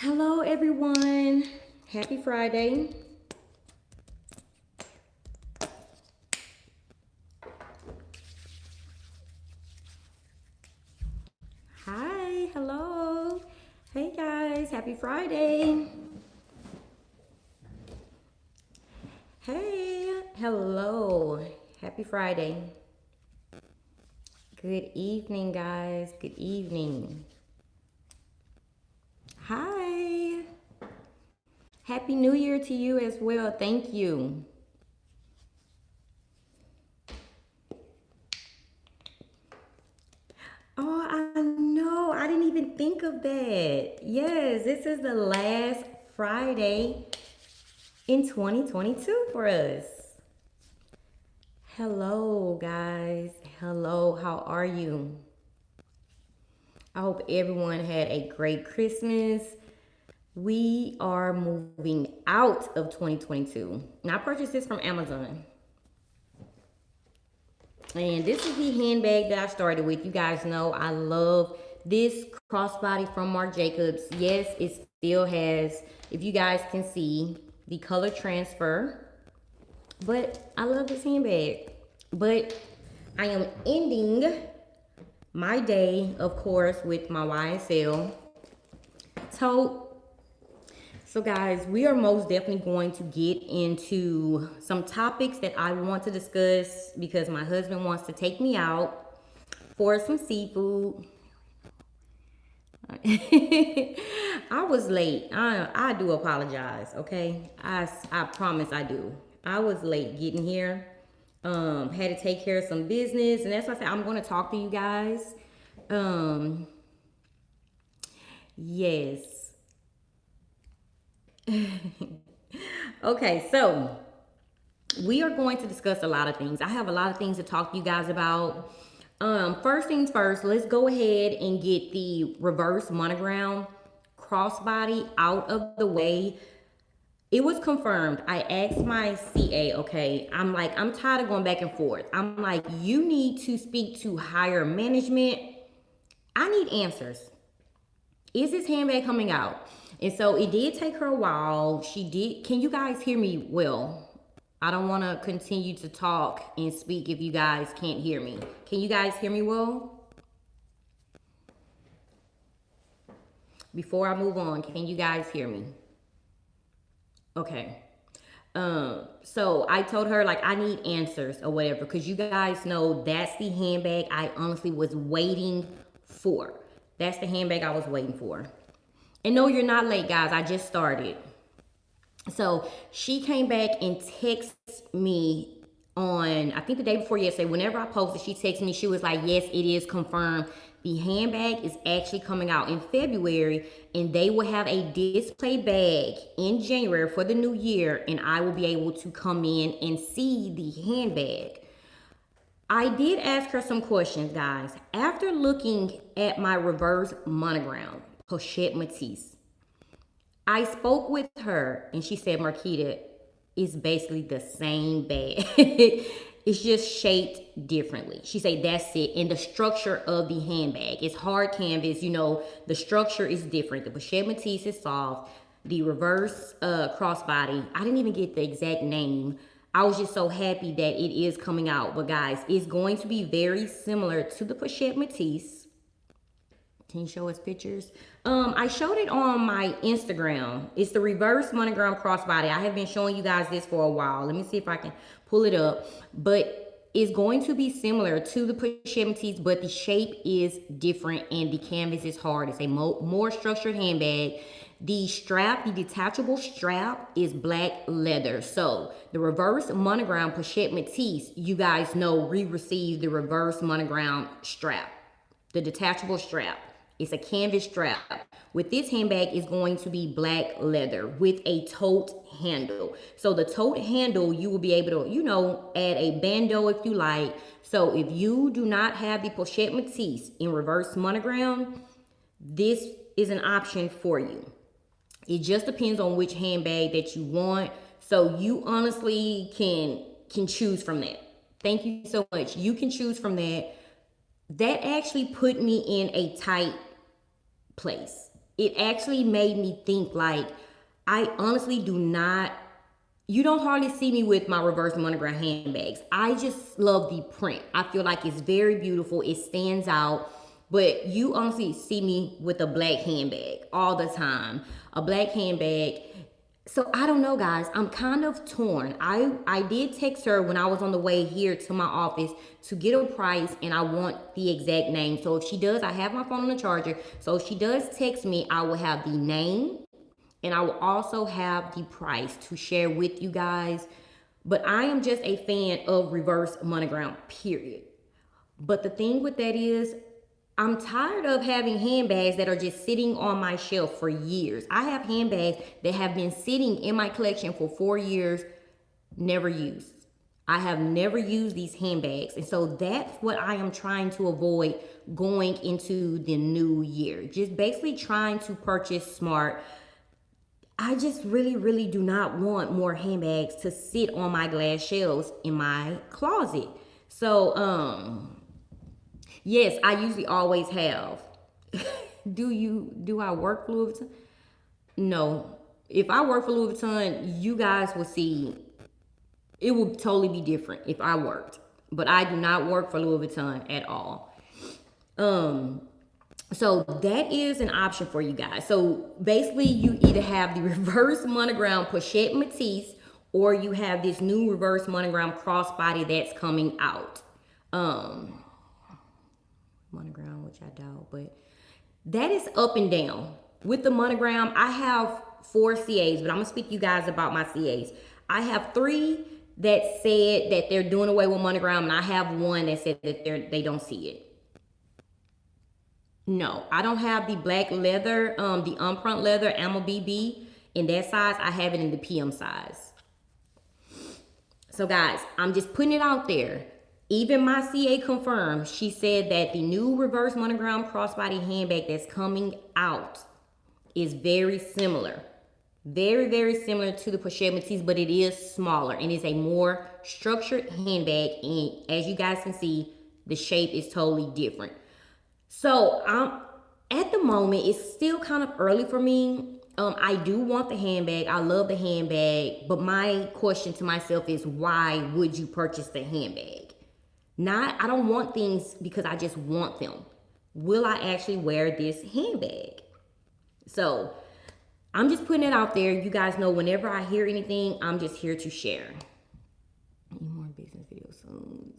Hello, everyone. Happy Friday. Hi, hello. Hey, guys. Happy Friday. Hey, hello. Happy Friday. Good evening, guys. Good evening. Hi. Happy New Year to you as well. Thank you. Oh, I know. I didn't even think of that. Yes, this is the last Friday in 2022 for us. Hello, guys. Hello, how are you? I hope everyone had a great Christmas. We are moving out of 2022. Now, I purchased this from Amazon. And this is the handbag that I started with. You guys know I love this crossbody from Marc Jacobs. Yes, it still has, if you guys can see, the color transfer. But I love this handbag. But I am ending my day, of course, with my YSL tote. So guys, we are most definitely going to get into some topics that I want to discuss because my husband wants to take me out for some seafood. I was late. I do apologize, okay? I promise I do. I was late getting here. Had to take care of some business, and that's why I said I'm going to talk to you guys. Yes. Okay, so we are going to discuss a lot of things. I have a lot of things to talk to you guys about. First things first, let's go ahead and get the reverse monogram crossbody out of the way. It was confirmed. I asked my CA, okay, I'm tired of going back and forth. I'm like, you need to speak to higher management. I need answers. Is this handbag coming out? And so it did take her a while. She did. Can you guys hear me well? I don't want to continue to talk and speak if you guys can't hear me. Can you guys hear me well? Before I move on, can you guys hear me? Okay. So I told her like I need answers or whatever because you guys know that's the handbag I honestly was waiting for. That's the handbag I was waiting for. And no, you're not late, guys. I just started. So she came back and texted me on, I think the day before yesterday, whenever I posted, she texted me, she was like, yes, it is confirmed. The handbag is actually coming out in February, and they will have a display bag in January for the new year, and I will be able to come in and see the handbag. I did ask her some questions, guys. After looking at my reverse monogram, Pochette Matisse, I spoke with her and she said, Marquita, it's basically the same bag. It's just shaped differently. She said, that's it. And the structure of the handbag, it's hard canvas. You know, the structure is different. The Pochette Matisse is soft. The reverse crossbody, I didn't even get the exact name. I was just so happy that it is coming out. But guys, it's going to be very similar to the Pochette Matisse. Can you show us pictures? I showed it on my Instagram. It's the reverse monogram crossbody. I have been showing you guys this for a while. Let me see if I can pull it up. But it's going to be similar to the Pochette Matisse, but the shape is different and the canvas is hard. It's a more structured handbag. The strap, the detachable strap is black leather. So the reverse monogram Pochette Matisse, you guys know we received the reverse monogram strap, the detachable strap. It's a canvas strap. With this handbag, it's going to be black leather with a tote handle. So the tote handle, you will be able to, you know, add a bandeau if you like. So if you do not have the Pochette Matisse in reverse monogram, this is an option for you. It just depends on which handbag that you want. So you honestly can choose from that. Thank you so much. You can choose from that. That actually put me in a tight place. it actually made me think like, I honestly do not, you don't hardly see me with my reverse monogram handbags. I just love the print. I feel like it's very beautiful. It stands out. But you honestly see me with a black handbag all the time. A black handbag. So I don't know, guys. I'm kind of torn. I did text her when I was on the way here to my office to get a price, and I want the exact name. So if she does, I have my phone on the charger. So if she does text me, I will have the name, and I will also have the price to share with you guys. But I am just a fan of reverse monogram, period. But the thing with that is, I'm tired of having handbags that are just sitting on my shelf for years. I have handbags that have been sitting in my collection for 4 years, never used. I have never used these handbags. And so that's what I am trying to avoid going into the new year. Just basically trying to purchase smart. I just really do not want more handbags to sit on my glass shelves in my closet. So, yes, I usually always have. Do I work for Louis Vuitton? No. If I work for Louis Vuitton, you guys will see it will totally be different if I worked. But I do not work for Louis Vuitton at all. So that is an option for you guys. So basically you either have the reverse monogram Pochette Matisse, or you have this new reverse monogram crossbody that's coming out. Monogram, which I doubt, but that is up and down. With the monogram, I have 4 CAs, but I'm gonna speak to you guys about my CAs. I have 3 that said that they're doing away with monogram, and I have 1 that said that they don't see it. No, I don't have the black leather, the Empreinte leather Amel BB in that size. I have it in the PM size. So guys, I'm just putting it out there. Even my CA confirmed, she said that the new reverse monogram crossbody handbag that's coming out is very similar. Very similar to the Pochette Matisse, but it is smaller and it's a more structured handbag. And as you guys can see, the shape is totally different. So at the moment, it's still kind of early for me. I do want the handbag. I love the handbag. But my question to myself is, why would you purchase the handbag? I don't want things because I just want them. Will I actually wear this handbag? So I'm just putting it out there. You guys know whenever I hear anything, I'm just here to share. Any more business videos soon?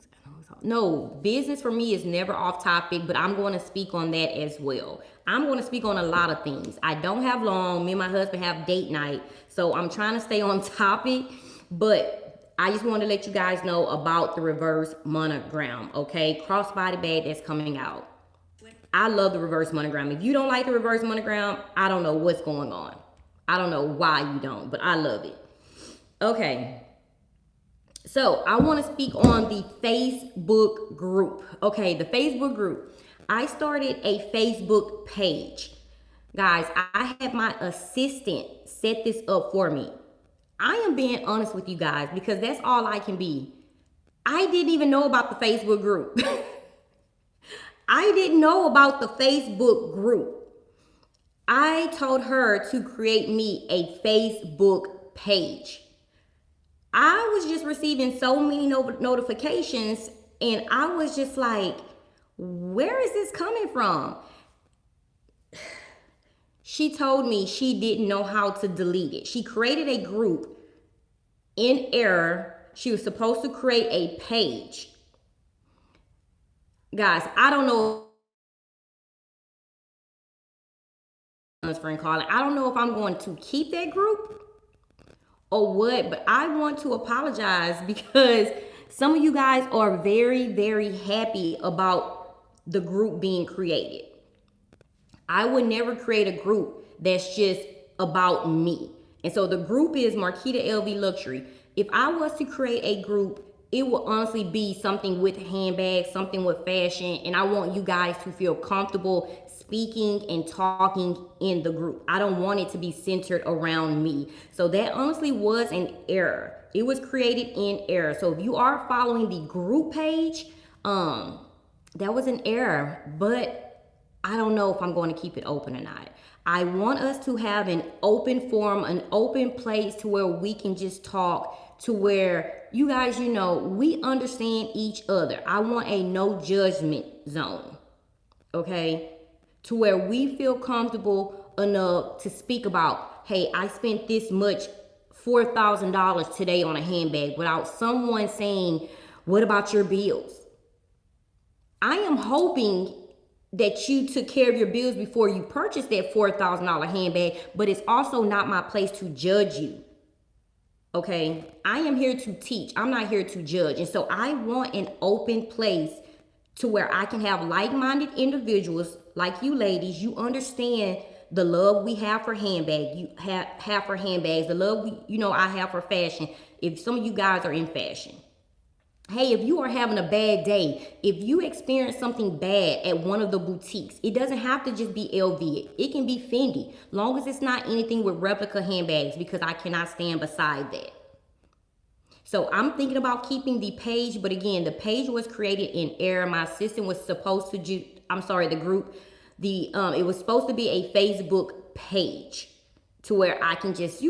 No, business for me is never off topic, but I'm going to speak on that as well. I'm going to speak on a lot of things. I don't have long. Me and my husband have date night, so I'm trying to stay on topic, but I just want to let you guys know about the reverse monogram, okay? Crossbody bag that's coming out. I love the reverse monogram. If you don't like the reverse monogram, I don't know what's going on. I don't know why you don't, but I love it. Okay. So I want to speak on the Facebook group. Okay, the Facebook group. I started a Facebook page. Guys, I had my assistant set this up for me. I am being honest with you guys because that's all I can be. I didn't even know about the Facebook group. I didn't know about the Facebook group. I told her to create me a Facebook page. I was just receiving so many notifications, and I was just like, where is this coming from? She told me she didn't know how to delete it. She created a group in error. She was supposed to create a page. Guys, I don't know. I don't know if I'm going to keep that group or what, but I want to apologize because some of you guys are very happy about the group being created. I would never create a group that's just about me. And so the group is marquitalvluxury. If I was to create a group, it will honestly be something with handbags, something with fashion, and I want you guys to feel comfortable speaking and talking in the group. I don't want it to be centered around me. So that honestly was an error. It was created in error. So if you are following the group page, that was an error. But I don't know if I'm going to keep it open or not. I want us to have an open forum, an open place to where we can just talk, to where you guys, you know, we understand each other. I want a no judgment zone, okay? To where we feel comfortable enough to speak about, hey, I spent this much $4,000 today on a handbag, without someone saying, what about your bills? I am hoping that you took care of your bills before you purchased that $4,000 handbag, but it's also not my place to judge you. Okay, I am here to teach. I'm not here to judge. And so I want an open place to where I can have like-minded individuals like you ladies. You understand the love we have for handbags. You have for handbags, the love I have for fashion. If some of you guys are in fashion. Hey, if you are having a bad day, if you experience something bad at one of the boutiques, it doesn't have to just be LV. It can be Fendi, long as it's not anything with replica handbags, because I cannot stand beside that. So I'm thinking about keeping the page, but again, the page was created in error. My assistant was supposed to do, the group, it was supposed to be a Facebook page, to where I can just,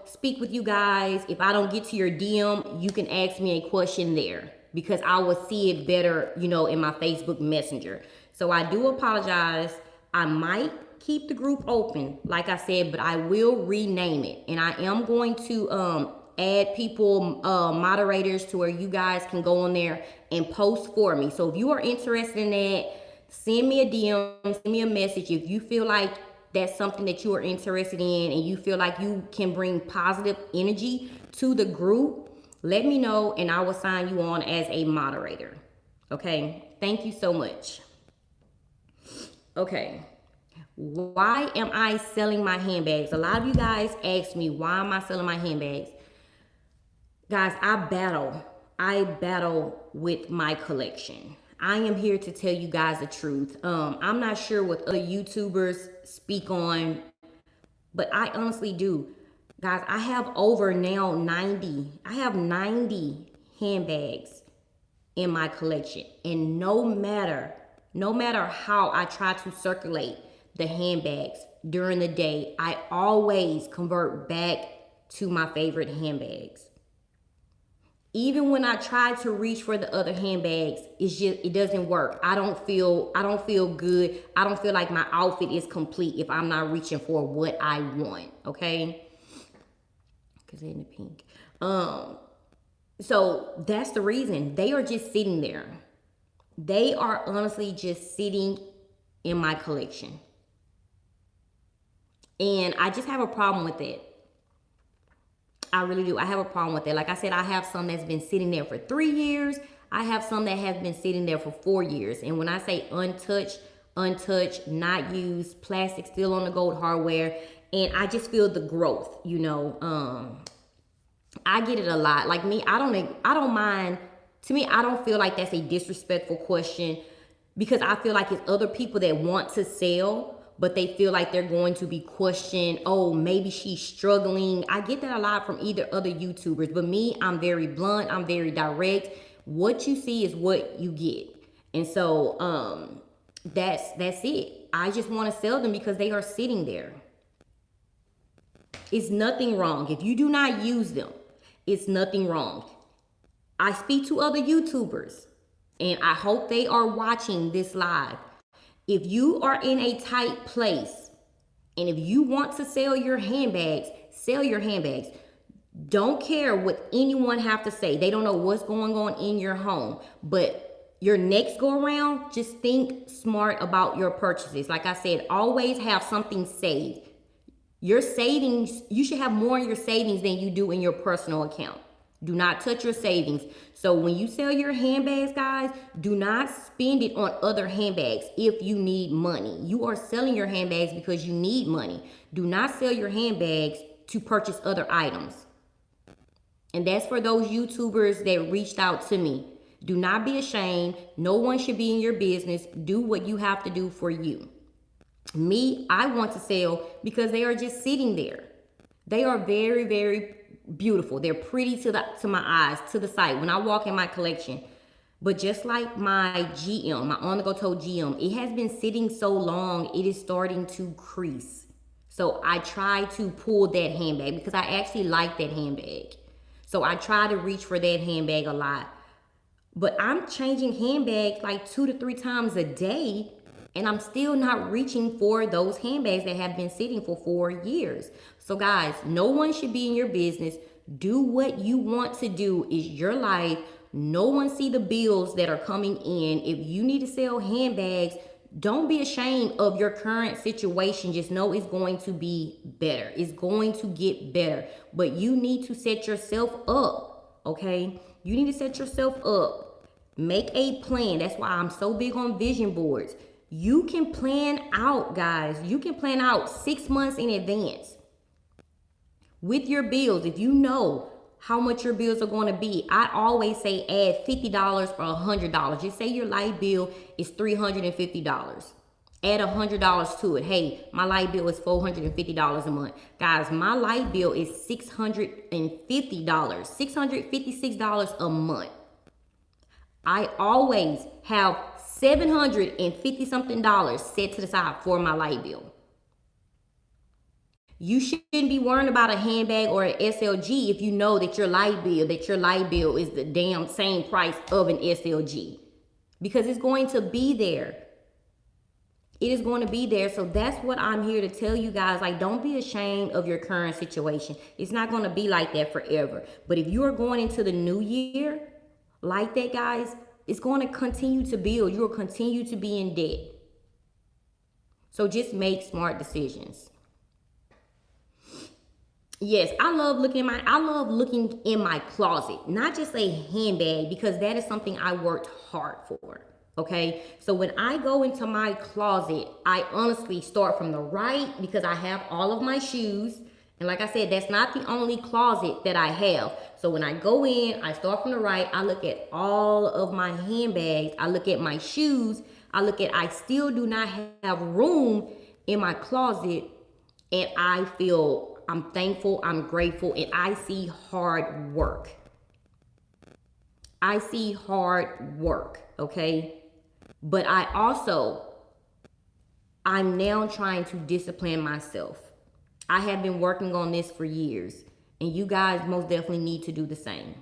speak with you guys. If I don't get to your DM, you can ask me a question there, because I will see it better, in my Facebook Messenger. So I do apologize. I might keep the group open, like I said, but I will rename it. And I am going to add people, moderators, to where you guys can go on there and post for me. So if you are interested in that, send me a DM, send me a message. If you feel like that's something that you are interested in and you feel like you can bring positive energy to the group, let me know and I will sign you on as a moderator. Okay, thank you so much. Okay, why am I selling my handbags? A lot of you guys ask me, why am I selling my handbags? Guys, I battle with my collection. I am here to tell you guys the truth. I'm not sure what other YouTubers speak on, but I honestly do. Guys, I have over now 90. I have 90 handbags in my collection. And no matter how I try to circulate the handbags during the day, I always convert back to my favorite handbags. Even when I try to reach for the other handbags, it doesn't work. I don't feel good. I don't feel like my outfit is complete if I'm not reaching for what I want, okay? Because they're in the pink. So that's the reason. They are just sitting there. They are honestly just sitting in my collection. And I just have a problem with it. I really do. I have a problem with that. Like I said, I have some that's been sitting there for 3 years. I have some that have been sitting there for 4 years. And when I say untouched, not used, plastic still on the gold hardware, and I just feel the growth, I get it a lot. Like me, I don't mind. To me, I don't feel like that's a disrespectful question, because I feel like it's other people that want to sell, but they feel like they're going to be questioned. Oh, maybe she's struggling. I get that a lot from either other YouTubers, but me, I'm very blunt. I'm very direct. What you see is what you get. And so that's it. I just want to sell them because they are sitting there. It's nothing wrong. If you do not use them, it's nothing wrong. I speak to other YouTubers, and I hope they are watching this live. If you are in a tight place and if you want to sell your handbags, sell your handbags. Don't care what anyone have to say. They don't know what's going on in your home. But your next go around, just think smart about your purchases. Like I said, always have something saved. Your savings, you should have more in your savings than you do in your personal account. Do not touch your savings. So when you sell your handbags, guys, do not spend it on other handbags if you need money. You are selling your handbags because you need money. Do not sell your handbags to purchase other items. And that's for those YouTubers that reached out to me. Do not be ashamed. No one should be in your business. Do what you have to do for you. Me, I want to sell because they are just sitting there. They are very, very beautiful. They're pretty to my eyes, to the sight. When I walk in my collection, But just like my GM, my on-the-go toe GM, it has been sitting so long, it is starting to crease. So I try to pull that handbag because I actually like that handbag. So I try to reach for that handbag a lot. But I'm changing handbags like 2 to 3 times a day, and I'm still not reaching for those handbags that have been sitting for 4 years. So guys, no one should be in your business. Do what you want to do. It's your life. No one see the bills that are coming in. If you need to sell handbags, don't be ashamed of your current situation. Just know it's going to be better. It's going to get better. But you need to set yourself up, okay? You need to set yourself up. Make a plan. That's why I'm so big on vision boards. You can plan out, guys. You can plan out 6 months in advance with your bills. If you know how much your bills are going to be, I always say add $50 or $100. Just say your light bill is $350. Add $100 to it. Hey, my light bill is $450 a month. Guys, my light bill is $650, $656 a month. I always have $750 something set to the side for my light bill. You shouldn't be worrying about a handbag or an SLG if you know that your light bill is the damn same price of an SLG. Because it's going to be there. It is going to be there. So that's what I'm here to tell you guys. Like, don't be ashamed of your current situation. It's not going to be like that forever. But if you are going into the new year like that, guys, it's going to continue to build. You will continue to be in debt. So just make smart decisions. Yes, I love looking in my closet, not just a handbag, because that is something I worked hard for. Okay, so when I go into my closet, I honestly start from the right because I have all of my shoes. And like I said, that's not the only closet that I have. So when I go in, I start from the right. I look at all of my handbags. I look at my shoes. I still do not have room in my closet. And I'm thankful, I'm grateful, and I see hard work. Okay? But I'm now trying to discipline myself. I have been working on this for years, and you guys most definitely need to do the same.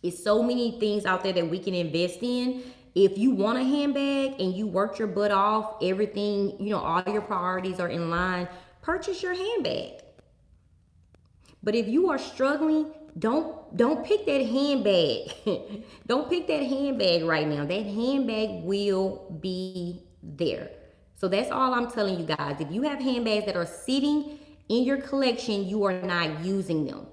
It's so many things out there that we can invest in. If you want a handbag and you worked your butt off, everything, all your priorities are in line, purchase your handbag. But if you are struggling, don't pick that handbag. Don't pick that handbag right now. That handbag will be there. So that's all I'm telling you guys. If you have handbags that are sitting in your collection, you are not using them.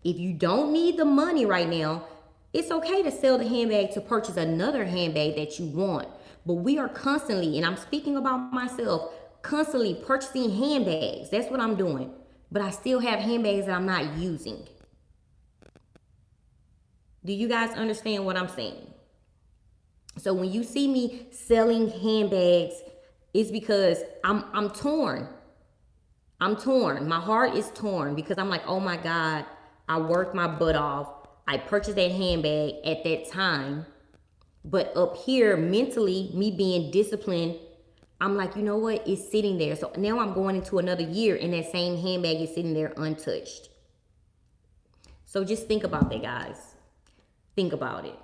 If you don't need the money right now, it's okay to sell the handbag to purchase another handbag that you want. But we are constantly, and I'm speaking about myself, constantly purchasing handbags. That's what I'm doing. But I still have handbags that I'm not using. Do you guys understand what I'm saying? So when you see me selling handbags, it's because I'm torn. I'm torn. My heart is torn because I'm like, oh my God, I worked my butt off. I purchased that handbag at that time. But up here, mentally, me being disciplined, I'm like, you know what? It's sitting there. So now I'm going into another year and that same handbag is sitting there untouched. So just think about that, guys. Think about it.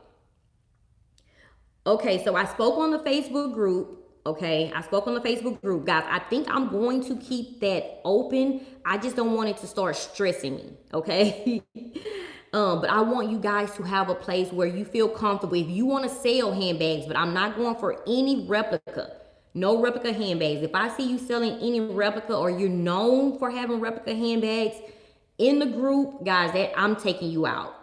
Okay, so I spoke on the Facebook group. Okay, I spoke on the Facebook group. Guys, I think I'm going to keep that open. I just don't want it to start stressing me, okay? But I want you guys to have a place where you feel comfortable. If you want to sell handbags, but I'm not going for any replica. No replica handbags. If I see you selling any replica or you're known for having replica handbags in the group, guys, I'm taking you out.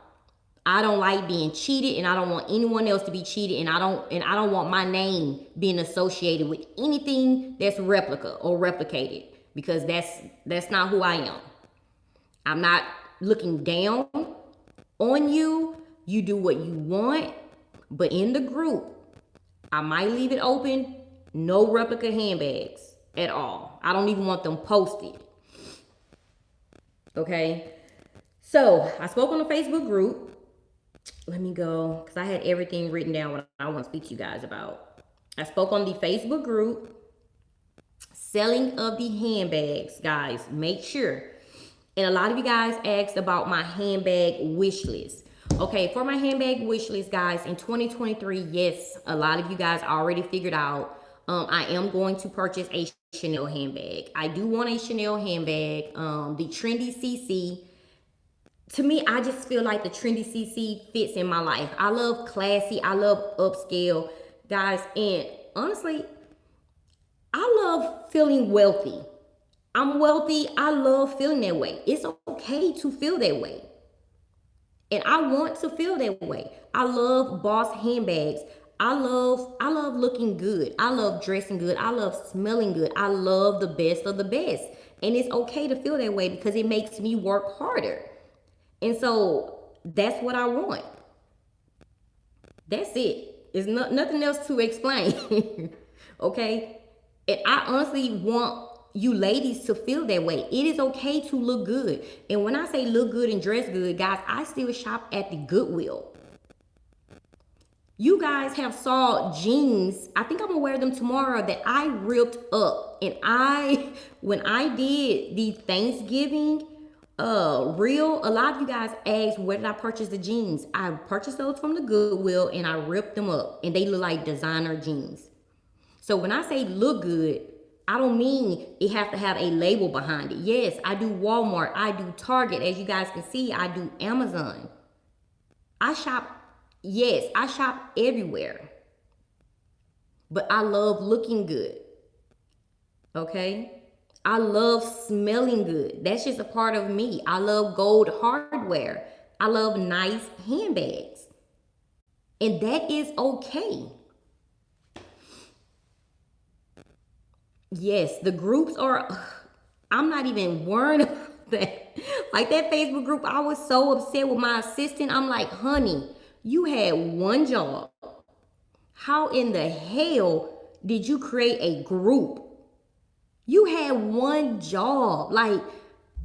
I don't like being cheated, and I don't want anyone else to be cheated, and I don't want my name being associated with anything that's replica or replicated, because that's not who I am. I'm not looking down on you. You do what you want, but in the group, I might leave it open. No replica handbags at all. I don't even want them posted. Okay. So I spoke on the Facebook group. Let me go, because I had everything written down what I want to speak to you guys about. I spoke on the Facebook group. Selling of the handbags, guys. Make sure. And a lot of you guys asked about my handbag wish list. Okay, for my handbag wish list, guys, in 2023, yes, a lot of you guys already figured out I am going to purchase a Chanel handbag. I do want a Chanel handbag. The Trendy CC. To me, I just feel like the Trendy CC fits in my life. I love classy. I love upscale, guys. And honestly, I love feeling wealthy. I'm wealthy. I love feeling that way. It's okay to feel that way. And I want to feel that way. I love boss handbags. I love looking good. I love dressing good. I love smelling good. I love the best of the best. And it's okay to feel that way because it makes me work harder. And so that's what I want. That's it. It's nothing else to explain. Okay? And I honestly want you ladies to feel that way. It is okay to look good. And when I say look good and dress good, guys, I still shop at the Goodwill. You guys have saw jeans. I think I'm gonna wear them tomorrow that I ripped up. And when I did the Thanksgiving reel, a lot of you guys asked where did I purchase the jeans. I purchased those from the Goodwill and I ripped them up. And they look like designer jeans. So when I say look good, I don't mean it has to have a label behind it. Yes, I do Walmart. I do Target. As you guys can see, I do Amazon. I shop everywhere. But I love looking good. Okay? I love smelling good. That's just a part of me. I love gold hardware. I love nice handbags. And that is okay. Yes, the groups are, I'm not even worried about that. Like that Facebook group, I was so upset with my assistant. I'm like, honey, you had one job. How in the hell did you create a group? You had one job, like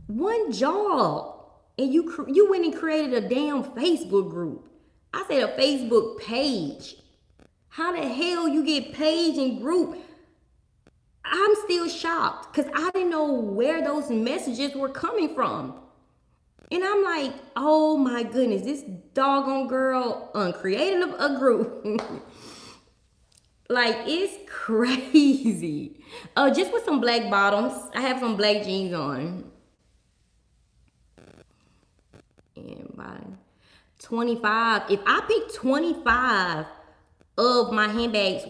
one job. And you went and created a damn Facebook group. I said a Facebook page. How the hell you get page and group? I'm still shocked because I didn't know where those messages were coming from. And I'm like, oh my goodness, this doggone girl created a group. Like, it's crazy. Just with some black bottoms. I have some black jeans on. And by 25, if I pick 25 of my handbags,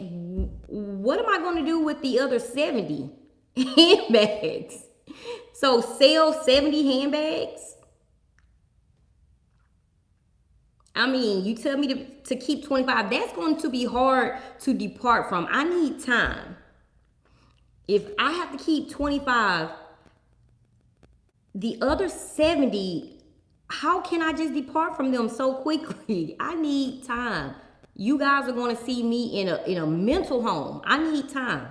what am I going to do with the other 70 handbags? So sell 70 handbags? I mean, you tell me to keep 25. That's going to be hard to depart from. I need time. If I have to keep 25, the other 70, how can I just depart from them so quickly? I need time. You guys are going to see me in a mental home. I need time.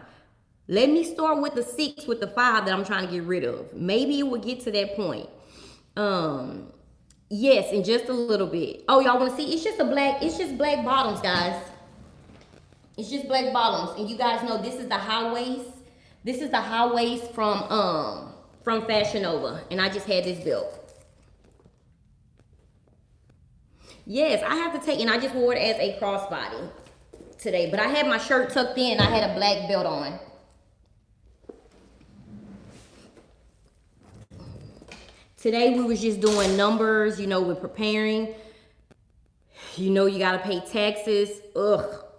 Let me start with the 6, with the 5 that I'm trying to get rid of. Maybe it will get to that point. Yes, in just a little bit. Oh, y'all want to see? It's just black bottoms, guys. It's just black bottoms. And you guys know this is the high waist. This is the high waist from Fashion Nova. And I just had this belt. Yes, I have to take, and I just wore it as a crossbody today. But I had my shirt tucked in. I had a black belt on. Today we was just doing numbers. You know, we're preparing. You know, you got to pay taxes.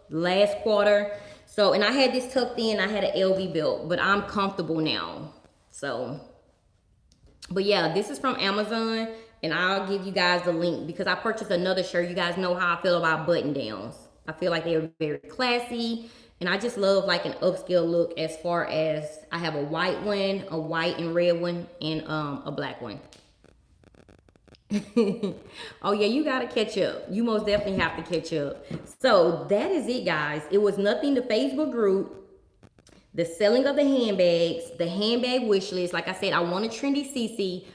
Last quarter. So, and I had this tucked in. I had an LV belt, but I'm comfortable now. So, but yeah, this is from Amazon. And I'll give you guys the link because I purchased another shirt. You guys know how I feel about button downs. I feel like they're very classy. And I just love like an upscale look as far as I have a white one, a white and red one, and a black one. Oh yeah, you got to catch up. You most definitely have to catch up. So that is it, guys. It was nothing the Facebook group, the selling of the handbags, the handbag wish list. Like I said, I want a trendy CC.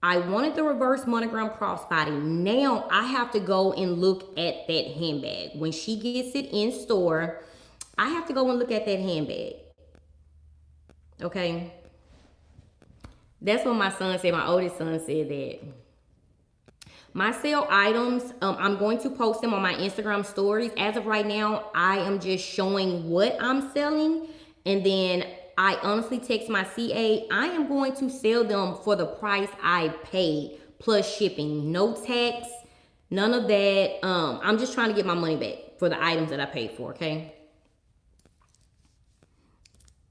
I wanted the reverse monogram crossbody. Now I have to go and look at that handbag. When she gets it in store, I have to go and look at that handbag. Okay? That's what my son said. My oldest son said that. My sale items, I'm going to post them on my Instagram stories. As of right now, I am just showing what I'm selling. And then I honestly text my CA, I am going to sell them for the price I paid plus shipping. No tax, none of that. I'm just trying to get my money back for the items that I paid for, okay?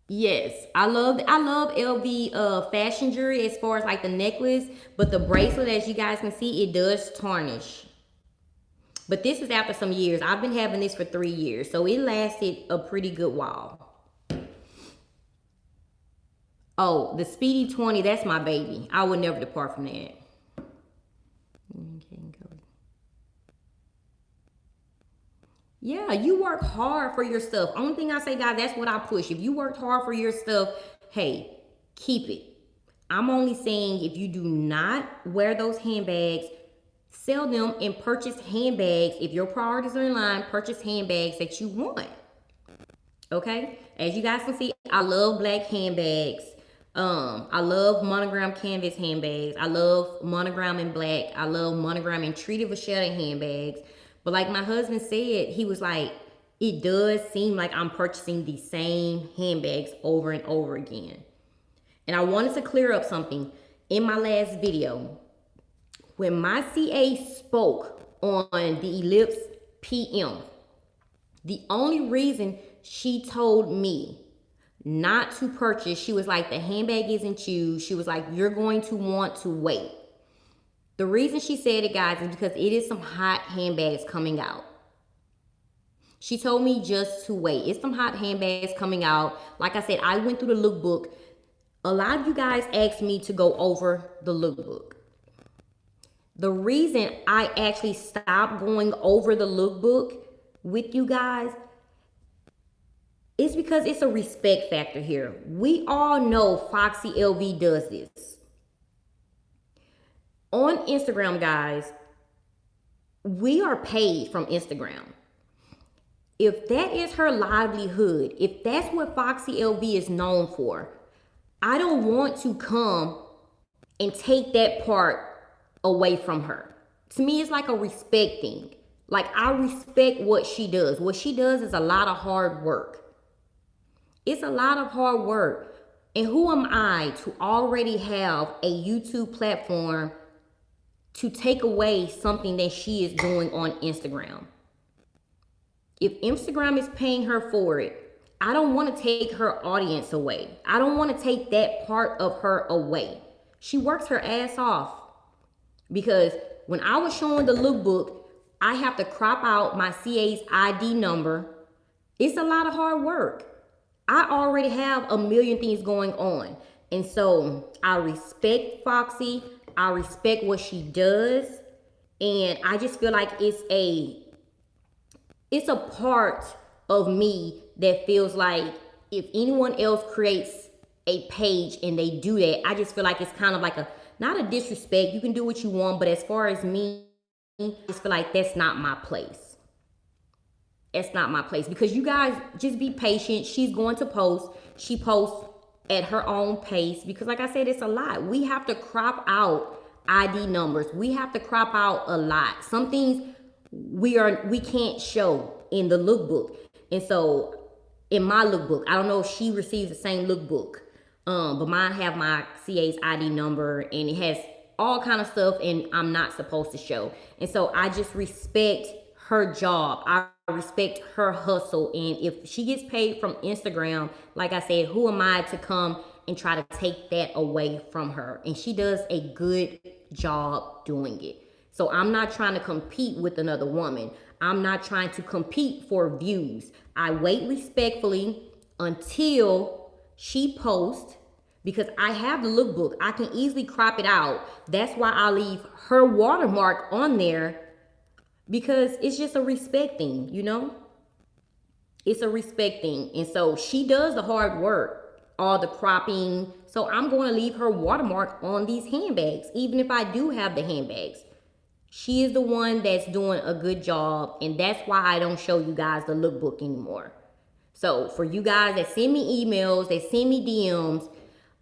Yes, I love LV fashion jewelry as far as like the necklace, but the bracelet, as you guys can see, it does tarnish. But this is after some years. I've been having this for 3 years, so it lasted a pretty good while. Oh, the Speedy 20, that's my baby. I would never depart from that. Yeah, you work hard for your stuff. Only thing I say, guys, that's what I push. If you worked hard for your stuff, hey, keep it. I'm only saying if you do not wear those handbags, sell them and purchase handbags. If your priorities are in line, purchase handbags that you want. Okay? As you guys can see, I love black handbags. I love monogram canvas handbags. I love monogram in black. I love monogram in treated Vachetta handbags. But like my husband said, he was like, it does seem like I'm purchasing the same handbags over and over again. And I wanted to clear up something in my last video. When my CA spoke on the Ellipse PM, the only reason she told me not to purchase, she was like, the handbag isn't you. She was like, you're going to want to wait. The reason she said it, guys, is because it is some hot handbags coming out. She told me just to wait. It's some hot handbags coming out. Like I said, I went through the lookbook. A lot of you guys asked me to go over the lookbook. The reason I actually stopped going over the lookbook with you guys is because it's a respect factor here. We all know Foxy LV does this. On Instagram, guys, we are paid from Instagram. If that is her livelihood, if that's what Foxy LV is known for, I don't want to come and take that part away from her. To me, it's like a respect thing. Like, I respect what she does. What she does is a lot of hard work. It's a lot of hard work. And who am I to already have a YouTube platform to take away something that she is doing on Instagram? If Instagram is paying her for it, I don't want to take her audience away. I don't want to take that part of her away. She works her ass off. Because when I was showing the lookbook, I have to crop out my CA's ID number. It's a lot of hard work. I already have a million things going on. And so I respect Foxy. I respect what she does. And I just feel like it's a part of me that feels like if anyone else creates a page and they do that, I just feel like it's kind of like not a disrespect. You can do what you want, but as far as me, I just feel like that's not my place. It's not my place. Because you guys just be patient. She's going to post. She posts at her own pace. Because like I said, it's a lot. We have to crop out ID numbers. We have to crop out a lot. Some things we can't show in the lookbook. And so in my lookbook, I don't know if she receives the same lookbook. But mine have my CA's ID number and it has all kind of stuff and I'm not supposed to show. And so I just respect her job. I respect her hustle. And if she gets paid from Instagram, like I said, who am I to come and try to take that away from her? And she does a good job doing it. So I'm not trying to compete with another woman. I'm not trying to compete for views. I wait respectfully until she posts, because I have the lookbook. I can easily crop it out. That's why I leave her watermark on there, because it's just a respect thing, you know? It's a respect thing. And so she does the hard work, all the cropping, So I'm going to leave her watermark on these handbags, even if I do have the handbags. She is the one that's doing a good job, and that's why I don't show you guys the lookbook anymore. So for you guys that send me emails, that send me DMs,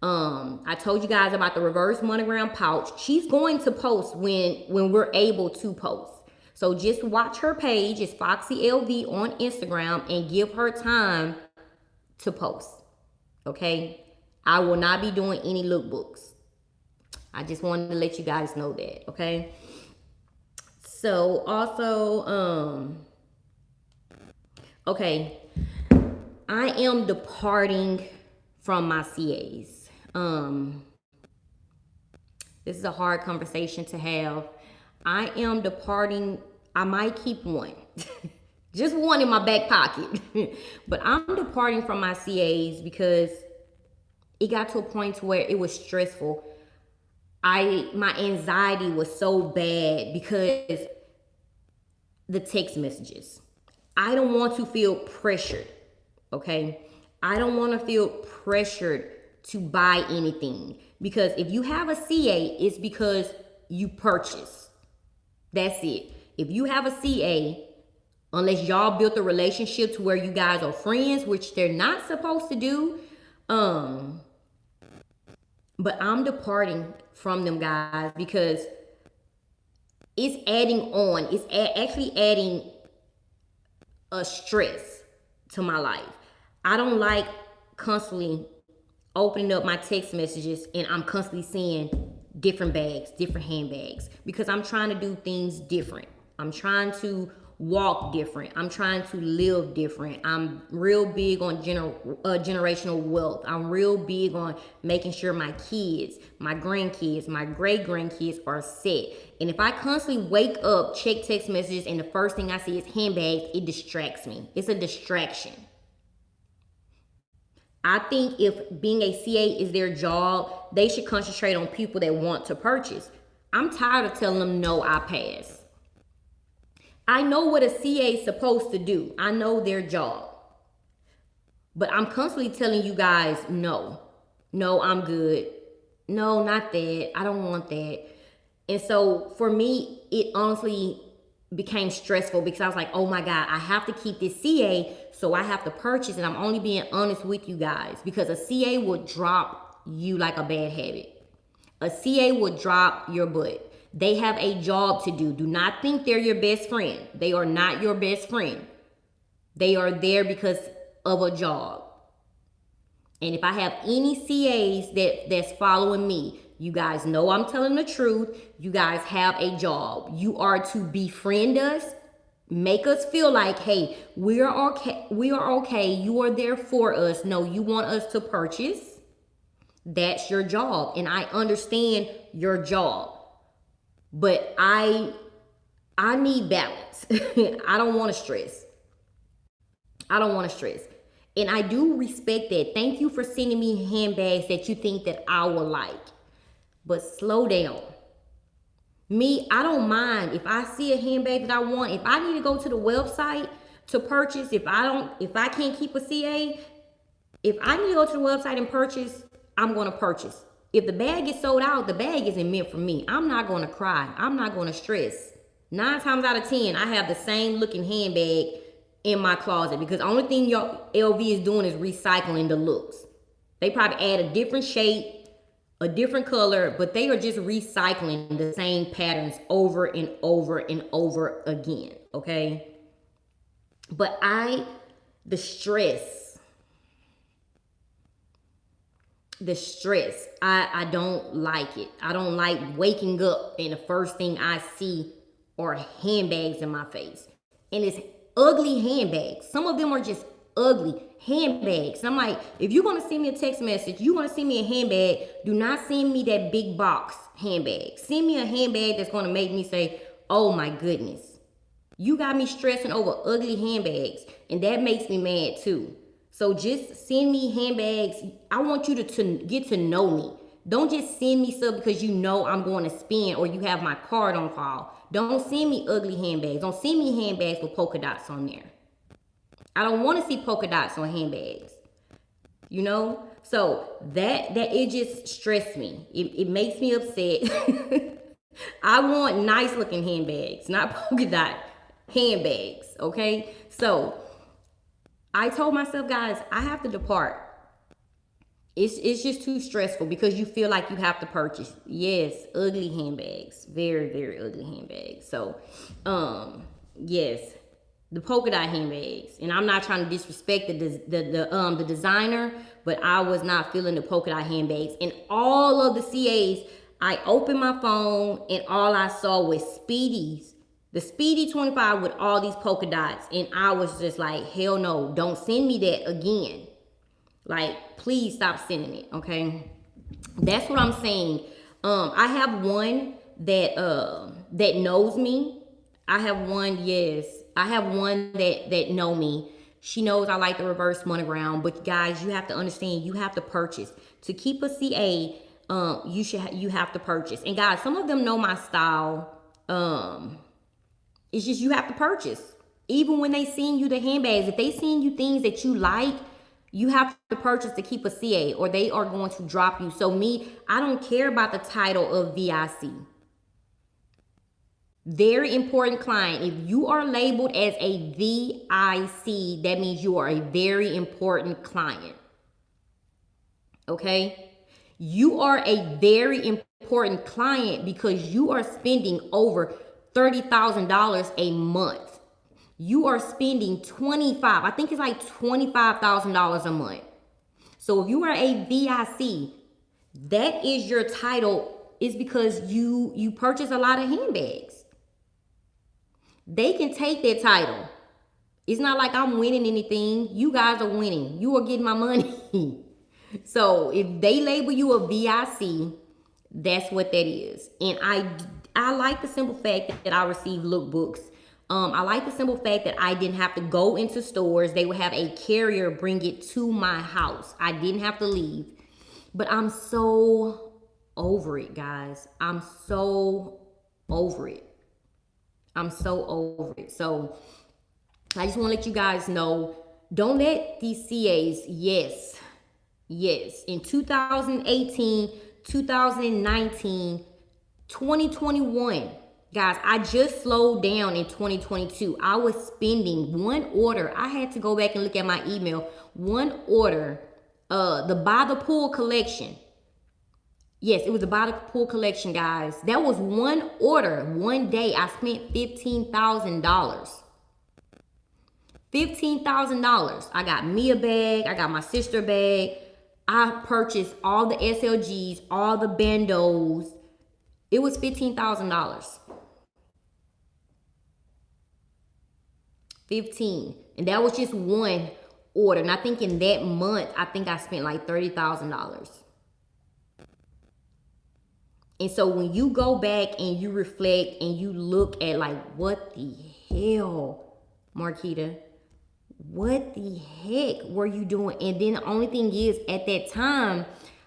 I told you guys about the reverse monogram pouch. She's going to post when we're able to post. So just watch her page. It's Foxy LV on Instagram, and give her time to post. Okay? I will not be doing any lookbooks. I just wanted to let you guys know that. Okay? So also, okay, I am departing from my CAs. This is a hard conversation to have. I am departing. I might keep one, just one in my back pocket, but I'm departing from my CAs because it got to a point where it was stressful. My anxiety was so bad because the text messages. I don't want to feel pressured, okay? I don't want to feel pressured to buy anything, because if you have a CA, it's because you purchase. That's it. If you have a CA, unless y'all built a relationship to where you guys are friends, which they're not supposed to do, but I'm departing from them, guys, because it's adding on. It's actually adding a stress to my life. I don't like constantly opening up my text messages and I'm constantly seeing different bags, different handbags, because I'm trying to do things different. I'm trying to walk different. I'm trying to live different. I'm real big on generational wealth. I'm real big on making sure my kids, my grandkids, my great grandkids are set. And if I constantly wake up, check text messages, and the first thing I see is handbags, it distracts me. It's a distraction. I think if being a CA is their job, they should concentrate on people that want to purchase. I'm tired of telling them no, I pass. I know what a CA is supposed to do. I know their job. But I'm constantly telling you guys, no, I'm good. No, not that. I don't want that. And so for me, it honestly became stressful because I was like, oh my God, I have to keep this CA, so I have to purchase. And I'm only being honest with you guys, because a CA will drop you like a bad habit. A CA will drop your butt. They have a job to do. Do not think they're your best friend. They are not your best friend. They are there because of a job. And if I have any CAs that's following me, you guys know I'm telling the truth. You guys have a job. You are to befriend us, make us feel like, hey, we are okay. We are okay. You are there for us. No, you want us to purchase. That's your job. And I understand your job. But I need balance. I don't want to stress. I don't want to stress. And I do respect that. Thank you for sending me handbags that you think that I will like. But slow down. Me, I don't mind if I see a handbag that I want. If I need to go to the website to purchase, if I can't keep a CA, if I need to go to the website and purchase, I'm going to purchase. If the bag is sold out, the bag isn't meant for me. I'm not going to cry. I'm not going to stress. 9 times out of 10, I have the same looking handbag in my closet, because the only thing your LV is doing is recycling the looks. They probably add a different shape, a different color, but they are just recycling the same patterns over and over and over again, okay? But the stress, I don't like it. I don't like waking up and the first thing I see are handbags in my face. And it's ugly handbags. Some of them are just ugly handbags. And I'm like, if you're going to send me a text message, you want to send me a handbag, do not send me that big box handbag. Send me a handbag that's going to make me say, oh my goodness. You got me stressing over ugly handbags, and that makes me mad too. So just send me handbags. I want you to get to know me. Don't just send me stuff because you know I'm going to spend or you have my card on file. Don't send me ugly handbags. Don't send me handbags with polka dots on there. I don't want to see polka dots on handbags. You know? So that it just stressed me. It makes me upset. I want nice looking handbags, not polka dot handbags. Okay. So I told myself, guys, I have to depart. It's just too stressful because you feel like you have to purchase. Yes, ugly handbags. Very, very ugly handbags. So, yes, the polka dot handbags. And I'm not trying to disrespect the designer, but I was not feeling the polka dot handbags. And all of the CAs, I opened my phone and all I saw was Speedies. The Speedy 25 with all these polka dots. And I was just like, hell no, don't send me that again. Like, please stop sending it, okay? That's what I'm saying. I have one that knows me. I have one, yes. I have one that know me. She knows I like the reverse monogram. But guys, you have to understand, you have to purchase. To keep a CA, you have to purchase. And guys, some of them know my style. It's just you have to purchase. Even when they send you the handbags, if they send you things that you like, you have to purchase to keep a CA or they are going to drop you. So me, I don't care about the title of VIC. Very important client. If you are labeled as a VIC, that means you are a very important client. Okay? You are a very important client because you are spending over $30,000 a month. You are spending I think it's like $25,000 a month. So if you are a VIC, that is your title, is because you purchase a lot of handbags. They can take that title. It's not like I'm winning anything. You guys are winning. You are getting my money. So if they label you a VIC, that's what that is. And I like the simple fact that I receive lookbooks. I like the simple fact that I didn't have to go into stores. They would have a carrier bring it to my house. I didn't have to leave. But I'm so over it, guys. I'm so over it. I'm so over it. So I just want to let you guys know, don't let these CAs, yes, in 2018, 2019, 2021, guys, I just slowed down in 2022. I was spending one order. I had to go back and look at my email. One order, the By the Pool collection. Yes, it was the By the Pool collection, guys. That was one order. One day I spent $15,000. $15,000. I got me a bag. I got my sister a bag. I purchased all the SLGs, all the bandos. It was $15,000. 15. And that was just one order. And I think in that month, I think I spent like $30,000. And so when you go back and you reflect and you look at like, what the hell, Marquita? What the heck were you doing? And then the only thing is, at that time,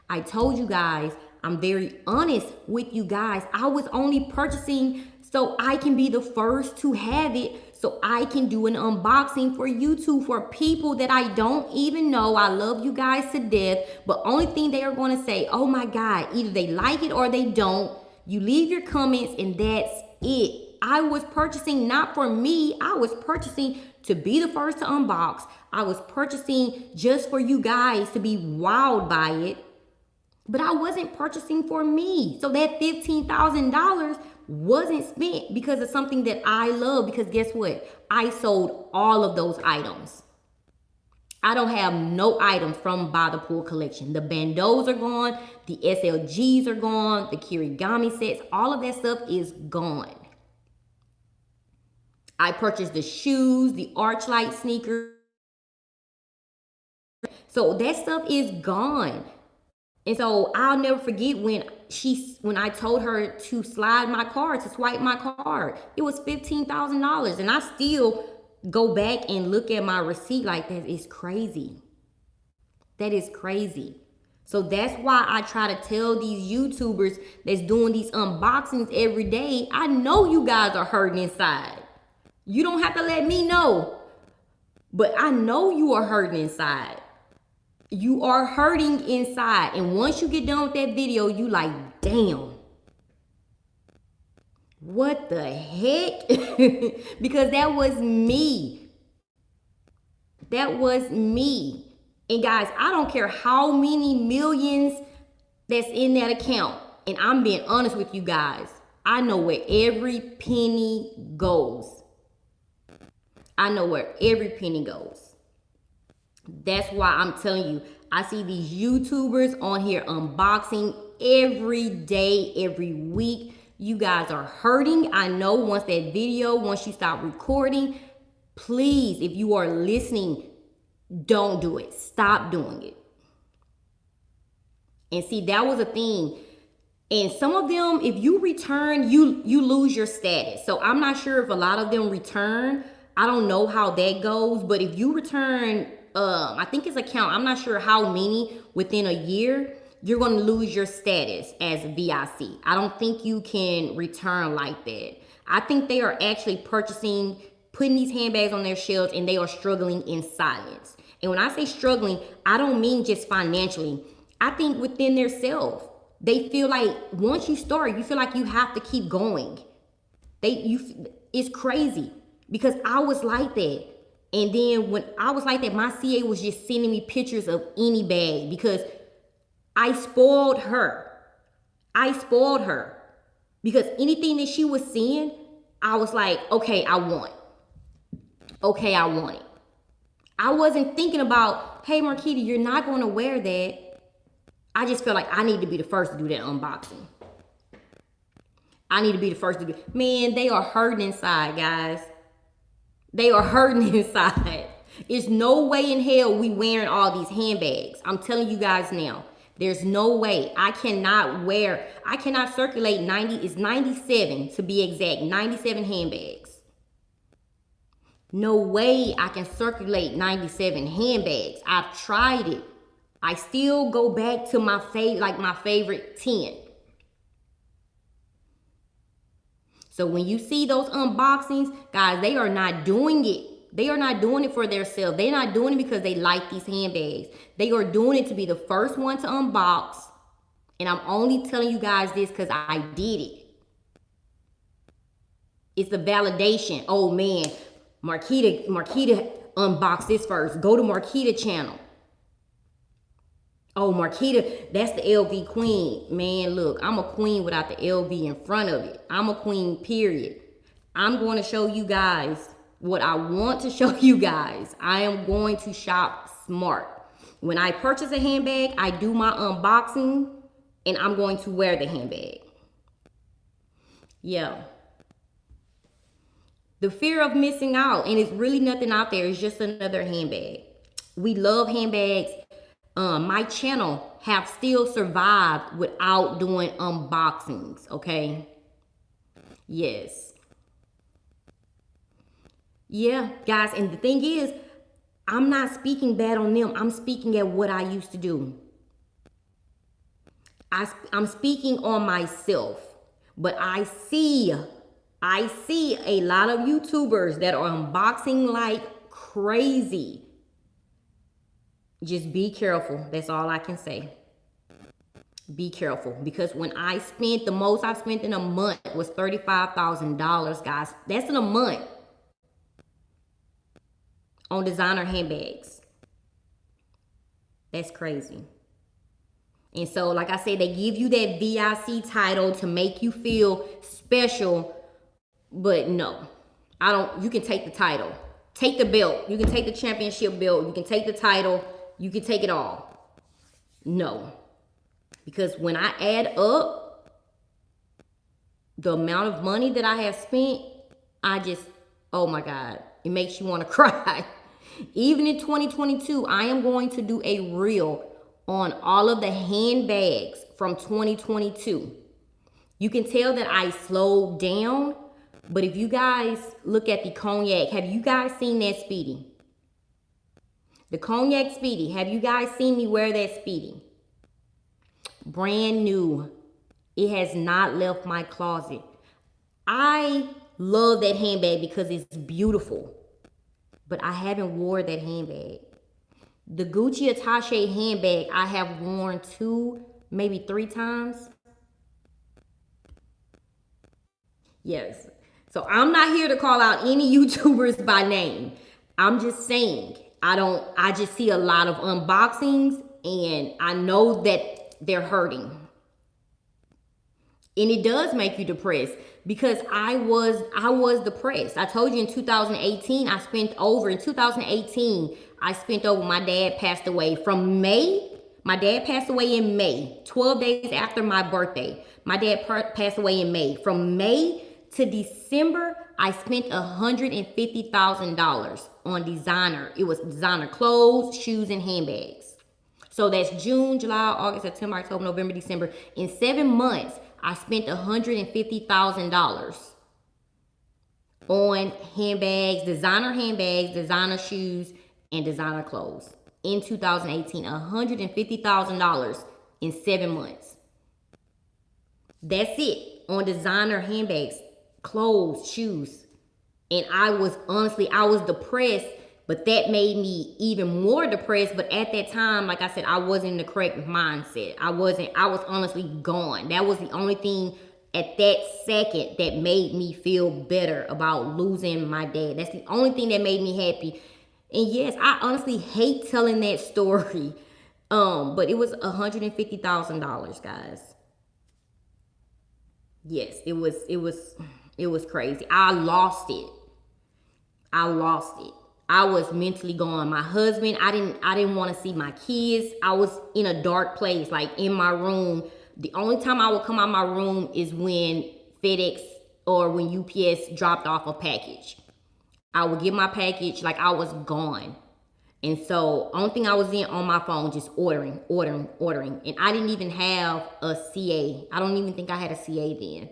I told you guys, I'm very honest with you guys. I was only purchasing so I can be the first to have it, so I can do an unboxing for YouTube for people that I don't even know. I love you guys to death, but only thing they are going to say, oh my God, either they like it or they don't. You leave your comments and that's it. I was purchasing not for me. I was purchasing to be the first to unbox. I was purchasing just for you guys to be wowed by it. But I wasn't purchasing for me. So that $15,000 wasn't spent because of something that I love. Because guess what? I sold all of those items. I don't have no items from By the Pool collection. The bandos are gone. The SLGs are gone. The kirigami sets. All of that stuff is gone. I purchased the shoes, the Archlight sneakers. So that stuff is gone. And so I'll never forget when I told her to slide my card, to swipe my card. It was $15,000. And I still go back and look at my receipt like that. Is crazy. That is crazy. So that's why I try to tell these YouTubers that's doing these unboxings every day, I know you guys are hurting inside. You don't have to let me know. But I know you are hurting inside. You are hurting inside. And once you get done with that video, you like, damn. What the heck? Because that was me. That was me. And guys, I don't care how many millions that's in that account. And I'm being honest with you guys. I know where every penny goes. I know where every penny goes. That's why I'm telling you, I see these YouTubers on here unboxing every day, every week. You guys are hurting. I know once you stop recording, please, if you are listening, don't do it. Stop doing it. And see, that was a thing. And some of them, if you return, you lose your status. So I'm not sure if a lot of them return. I don't know how that goes. But if you return, I think it's a count. I'm not sure how many within a year, you're going to lose your status as a VIC. I don't think you can return like that. I think they are actually putting these handbags on their shelves, and they are struggling in silence. And when I say struggling, I don't mean just financially. I think within their self, they feel like once you start, you feel like you have to keep going. It's crazy because I was like that. And then when I was like that, my CA was just sending me pictures of any bag because I spoiled her. Because anything that she was seeing, I was like, okay, I want it. I wasn't thinking about, hey, Marquita, you're not going to wear that. I just felt like I need to be the first to do that unboxing. Man, they are hurting inside, guys. They are hurting inside. There's no way in hell we wearing all these handbags. I'm telling you guys now. There's no way. I cannot circulate 97 to be exact, 97 handbags. No way I can circulate 97 handbags. I've tried it. I still go back to my favorite 10. So when you see those unboxings, guys, they are not doing it. They are not doing it for themselves. They're not doing it because they like these handbags. They are doing it to be the first one to unbox. And I'm only telling you guys this because I did it. It's the validation. Oh man, Marquita unboxed this first. Go to Marquita channel. Oh, Marquita, that's the LV queen. Man, look, I'm a queen without the LV in front of it. I'm a queen, period. I'm going to show you guys what I want to show you guys. I am going to shop smart. When I purchase a handbag, I do my unboxing, and I'm going to wear the handbag. Yeah. The fear of missing out, and it's really nothing out there. It's just another handbag. We love handbags. My channel have still survived without doing unboxings, okay? Yes. Yeah, guys, and the thing is, I'm not speaking bad on them. I'm speaking at what I used to do. I'm speaking on myself, but I see a lot of YouTubers that are unboxing like crazy. Just be careful. That's all I can say. Be careful. Because when I spent, the most I spent in a month was $35,000, guys. That's in a month. On designer handbags. That's crazy. And so, like I said, they give you that VIC title to make you feel special. But no. You can take the title. Take the belt. You can take the championship belt. You can take the title. You can take it all. No. Because when I add up the amount of money that I have spent, oh my God, it makes you want to cry. Even in 2022, I am going to do a reel on all of the handbags from 2022. You can tell that I slowed down, but if you guys look at the cognac, have you guys seen that Speedy? The cognac Speedy. Have you guys seen me wear that Speedy? Brand new. It has not left my closet. I love that handbag because it's beautiful. But I haven't wore that handbag. The Gucci attache handbag I have worn 2, maybe 3 times. Yes. So I'm not here to call out any YouTubers by name. I'm just saying, I just see a lot of unboxings and I know that they're hurting. And it does make you depressed because I was depressed. I told you in 2018, I spent over my dad passed away from May. My dad passed away in May, 12 days after my birthday. My dad passed away in May. From May to December, I spent $150,000 on designer. It was designer clothes, shoes, and handbags. So that's June, July, August, September, October, November, December. In 7 months, I spent $150,000 on handbags, designer shoes, and designer clothes. In 2018, $150,000 in 7 months. That's it on designer handbags, clothes, shoes. And I was depressed, but that made me even more depressed. But at that time, like I said, I wasn't in the correct mindset. I was honestly gone. That was the only thing at that second that made me feel better about losing my dad. That's the only thing that made me happy. And yes, I honestly hate telling that story. But it was $150,000, guys. Yes, it was crazy. I lost it. I was mentally gone. My husband, I didn't want to see my kids. I was in a dark place, like in my room. The only time I would come out my room is when FedEx or when UPS dropped off a package. I would get my package, like I was gone. And so only thing I was in on my phone, just ordering. And I didn't even have a CA. I don't even think I had a CA then.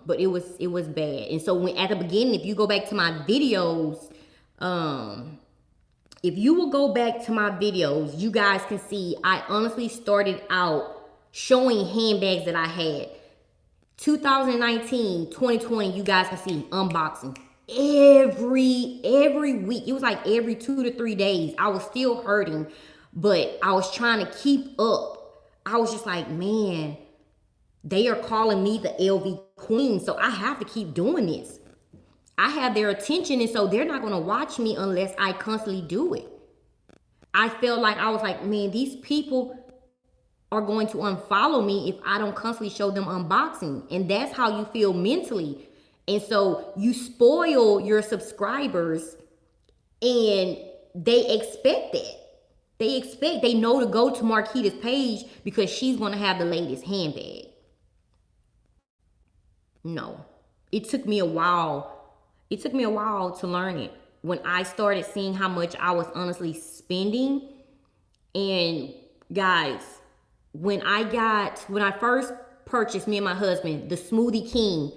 But it was bad. And so when at the beginning, if you go back to my videos, if you will go back to my videos, you guys can see I honestly started out showing handbags that I had. 2019, 2020, you guys can see unboxing. Every week. It was like every 2 to 3 days. I was still hurting, but I was trying to keep up. I was just like, man, they are calling me the LV queen, so I have to keep doing this. I have their attention, and so they're not going to watch me unless I constantly do it. I felt like I was like, man, these people are going to unfollow me if I don't constantly show them unboxing. And that's how you feel mentally. And so you spoil your subscribers and they expect that. They know to go to Marquita's page because she's going to have the latest handbag. No, it took me a while. It took me a while to learn it. When I started seeing how much I was honestly spending. And guys, when I first purchased, me and my husband, the Smoothie King,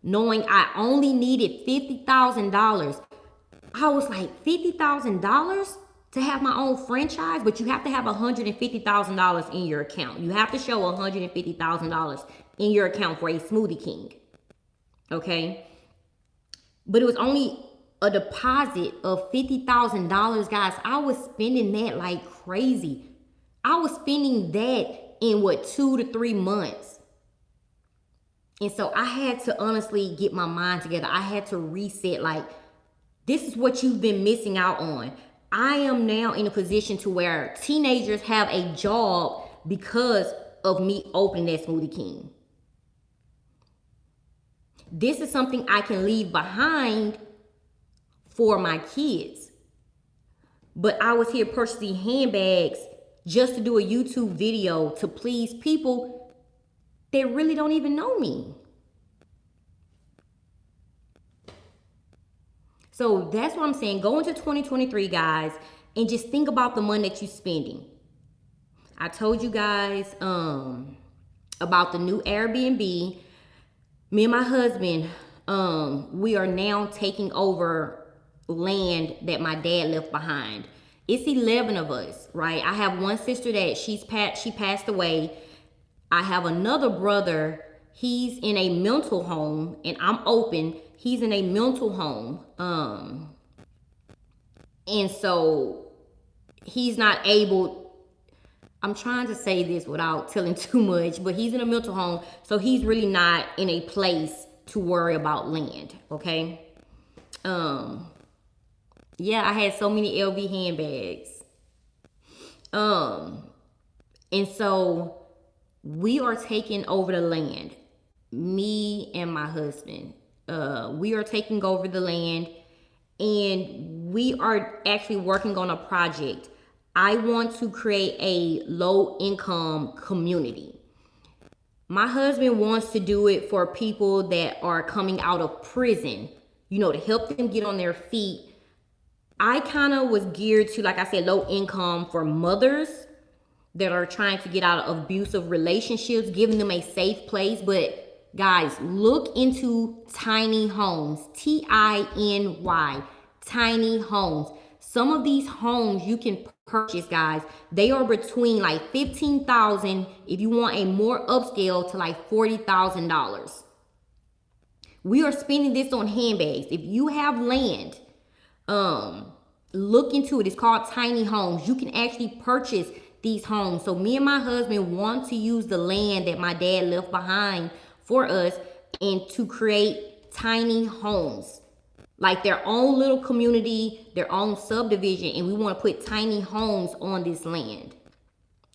knowing I only needed $50,000, I was like, $50,000 to have my own franchise? But you have to have $150,000 in your account. You have to show $150,000 in your account for a Smoothie King. Okay? But it was only a deposit of $50,000, guys. I was spending that like crazy. I was spending that in 2 to 3 months. And so I had to honestly get my mind together. I had to reset, like, this is what you've been missing out on. I am now in a position to where teenagers have a job because of me opening that Smoothie King. This is something I can leave behind for my kids. But I was here purchasing handbags just to do a YouTube video to please people that really don't even know me. So that's what I'm saying. Go into 2023, guys, and just think about the money that you're spending. I told you guys about the new Airbnb. Me and my husband, we are now taking over land that my dad left behind. It's 11 of us, right? I have one sister that she passed away. I have another brother. He's in a mental home, and I'm open. He's in a mental home. And so he's not able, I'm trying to say this without telling too much, but he's in a mental home, so he's really not in a place to worry about land, okay? Yeah, I had so many LV handbags. And so we are taking over the land. Me and my husband. We are taking over the land, and we are actually working on a project. I want to create a low income community. My husband wants to do it for people that are coming out of prison, you know, to help them get on their feet. I kind of was geared to, like I said, low income for mothers that are trying to get out of abusive relationships, giving them a safe place. But guys, look into tiny homes, TINY, tiny homes. Some of these homes you can purchase, guys, they are between like $15,000 if you want a more upscale to like $40,000. We are spending this on handbags. If you have land, look into it. It's called tiny homes. You can actually purchase these homes. So me and my husband want to use the land that my dad left behind for us and to create tiny homes, like their own little community, their own subdivision, and we want to put tiny homes on this land.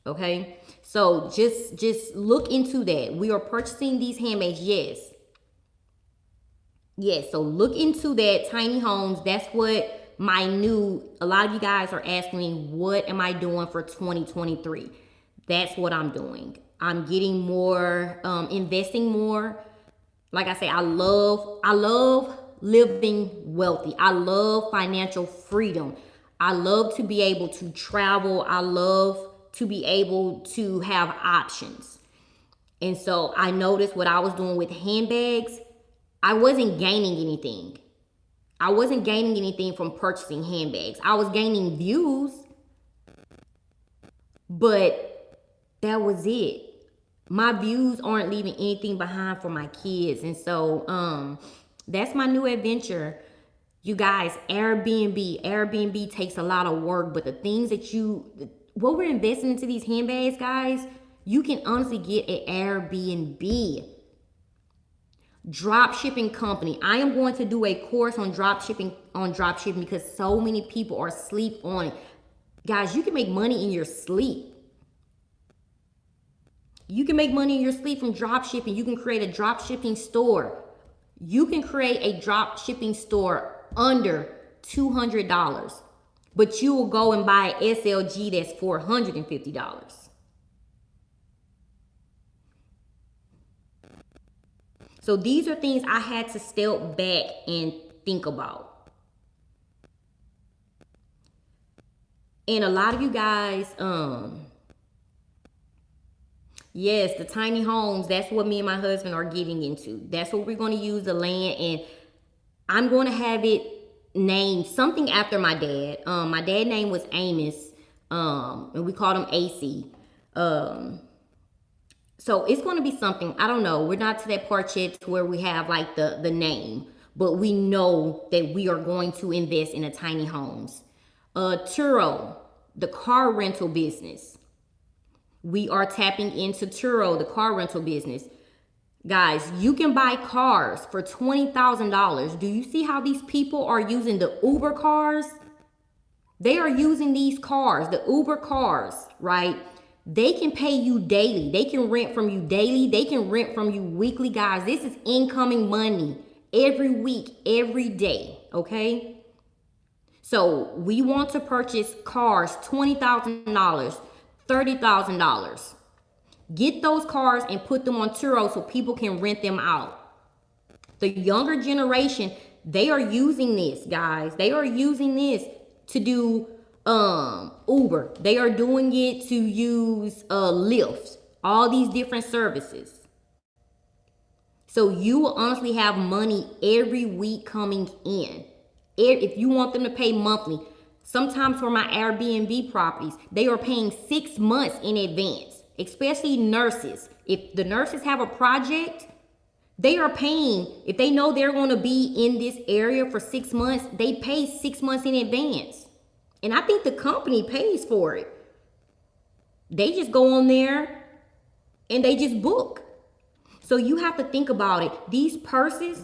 Okay, so just look into that. We are purchasing these handbags. Yes, so look into that, tiny homes. That's what a lot of you guys are asking me, what am I doing for 2023? That's what I'm doing. I'm getting more, investing more. Like I say, I love living wealthy. I love financial freedom. I love to be able to travel. I love to be able to have options. And so I noticed what I was doing with handbags, I wasn't gaining anything. I wasn't gaining anything from purchasing handbags. I was gaining views, but that was it. My views aren't leaving anything behind for my kids. And so that's my new adventure. You guys, Airbnb takes a lot of work, but the things that what we're investing into these handbags, guys, you can honestly get an Airbnb. Drop shipping company. I am going to do a course on drop shipping because so many people are asleep on it. Guys, you can make money in your sleep. You can make money in your sleep from drop shipping. You can create a drop shipping store. You can create a drop shipping store under $200, but you will go and buy an SLG that's $450. So these are things I had to step back and think about. And a lot of you guys, yes, the tiny homes, that's what me and my husband are getting into. That's what we're going to use the land, and I'm going to have it named something after my dad. My dad's name was Amos, and we called him AC. So it's going to be something, I don't know. We're not to that part yet to where we have like the name, but we know that we are going to invest in a tiny homes. Turo, the car rental business. We are tapping into Turo, the car rental business. Guys, you can buy cars for $20,000. Do you see how these people are using the Uber cars? They are using these cars, the Uber cars, right? They can pay you daily. They can rent from you daily. They can rent from you weekly, guys. This is incoming money every week, every day, okay? So we want to purchase cars, $20,000, $30,000. Get those cars and put them on Turo so people can rent them out. The younger generation, they are using this, guys. They are using this to do Uber. They are doing it to use Lyft, all these different services. So you will honestly have money every week coming in. If you want them to pay monthly, sometimes for my Airbnb properties, they are paying 6 months in advance, especially nurses. If the nurses have a project, they are paying, if they know they're going to be in this area for 6 months, they pay 6 months in advance. And I think the company pays for it. They just go on there and they just book. So you have to think about it. These purses,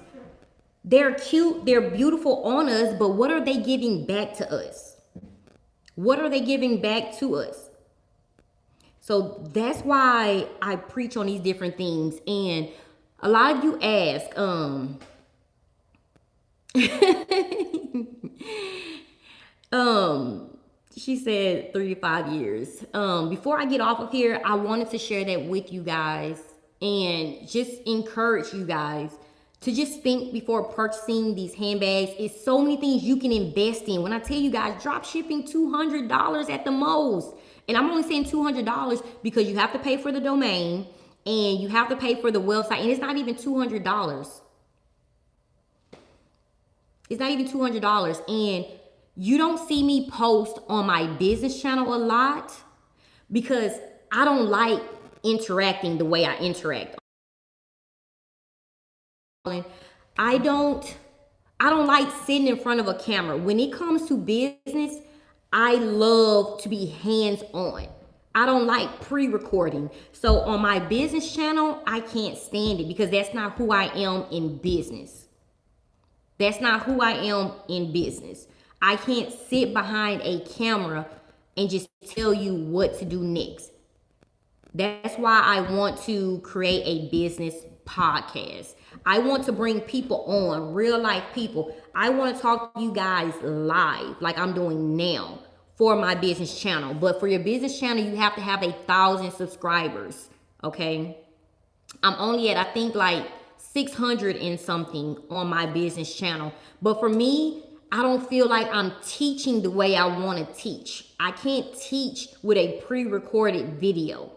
they're cute, they're beautiful on us, but what are they giving back to us? What are they giving back to us? So that's why I preach on these different things. And a lot of you ask, she said 3 to 5 years. Before I get off of here, I wanted to share that with you guys and just encourage you guys to just think before purchasing these handbags. It's so many things you can invest in. When I tell you guys, drop shipping $200 at the most. And I'm only saying $200 because you have to pay for the domain and you have to pay for the website. And it's not even $200. It's not even $200. And you don't see me post on my business channel a lot because I don't like interacting the way I interact. I don't like sitting in front of a camera. When it comes to business, I love to be hands-on. I don't like pre-recording. So on my business channel, I can't stand it because that's not who I am in business. That's not who I am in business. I can't sit behind a camera and just tell you what to do next. That's why I want to create a business podcast. I want to bring people on, real life people. I want to talk to you guys live like I'm doing now for my business channel. But for your business channel, you have to have 1,000 subscribers, okay? I'm only at, I think, like 600 and something on my business channel. But for me, I don't feel like I'm teaching the way I want to teach. I can't teach with a pre-recorded video.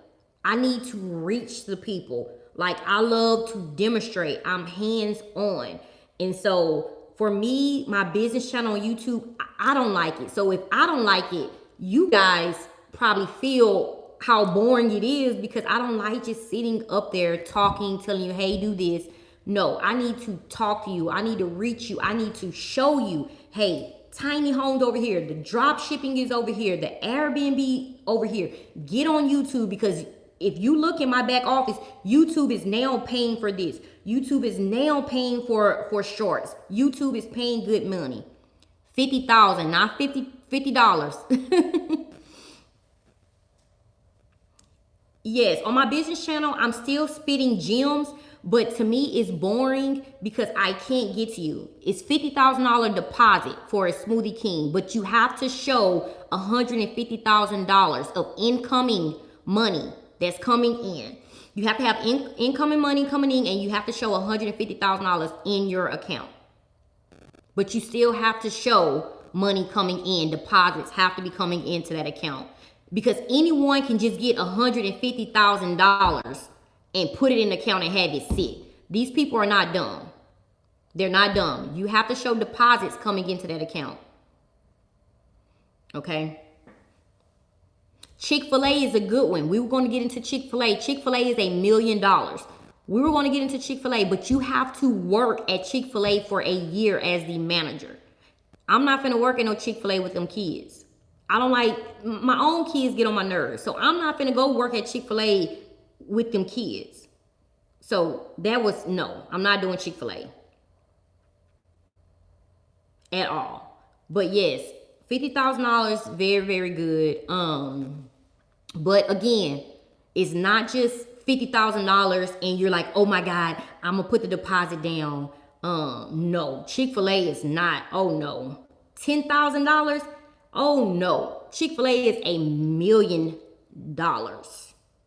I need to reach the people. Like, I love to demonstrate. I'm hands-on. And so for me, my business channel on YouTube, I don't like it. So if I don't like it, you guys probably feel how boring it is because I don't like just sitting up there talking, telling you, hey, do this. No, I need to talk to you. I need to reach you. I need to show you, hey, tiny homes over here. The drop shipping is over here. The Airbnb over here. Get on YouTube because if you look in my back office, YouTube is now paying for this. YouTube is now paying for shorts. YouTube is paying good money. $50,000, not $50. Yes, on my business channel, I'm still spitting gems, but to me, it's boring because I can't get to you. It's $50,000 deposit for a Smoothie King, but you have to show $150,000 of incoming money that's coming in. You have to have incoming money coming in, and you have to show $150,000 in your account. But you still have to show money coming in. Deposits have to be coming into that account. Because anyone can just get $150,000 and put it in the account and have it sit. These people are not dumb. They're not dumb. You have to show deposits coming into that account. Okay? Chick-fil-A is a good one. We were going to get into Chick-fil-A. Chick-fil-A is $1 million. We were going to get into Chick-fil-A, but you have to work at Chick-fil-A for a year as the manager. I'm not finna work at no Chick-fil-A with them kids. I don't like, my own kids get on my nerves. So I'm not finna go work at Chick-fil-A with them kids. So that was, no, I'm not doing Chick-fil-A at all. But yes, $50,000, very, very good. But again, it's not just $50,000 and you're like, oh my God, I'm gonna put the deposit down. No, Chick-fil-A is not, oh no. $10,000? Oh no. Chick-fil-A is $1 million.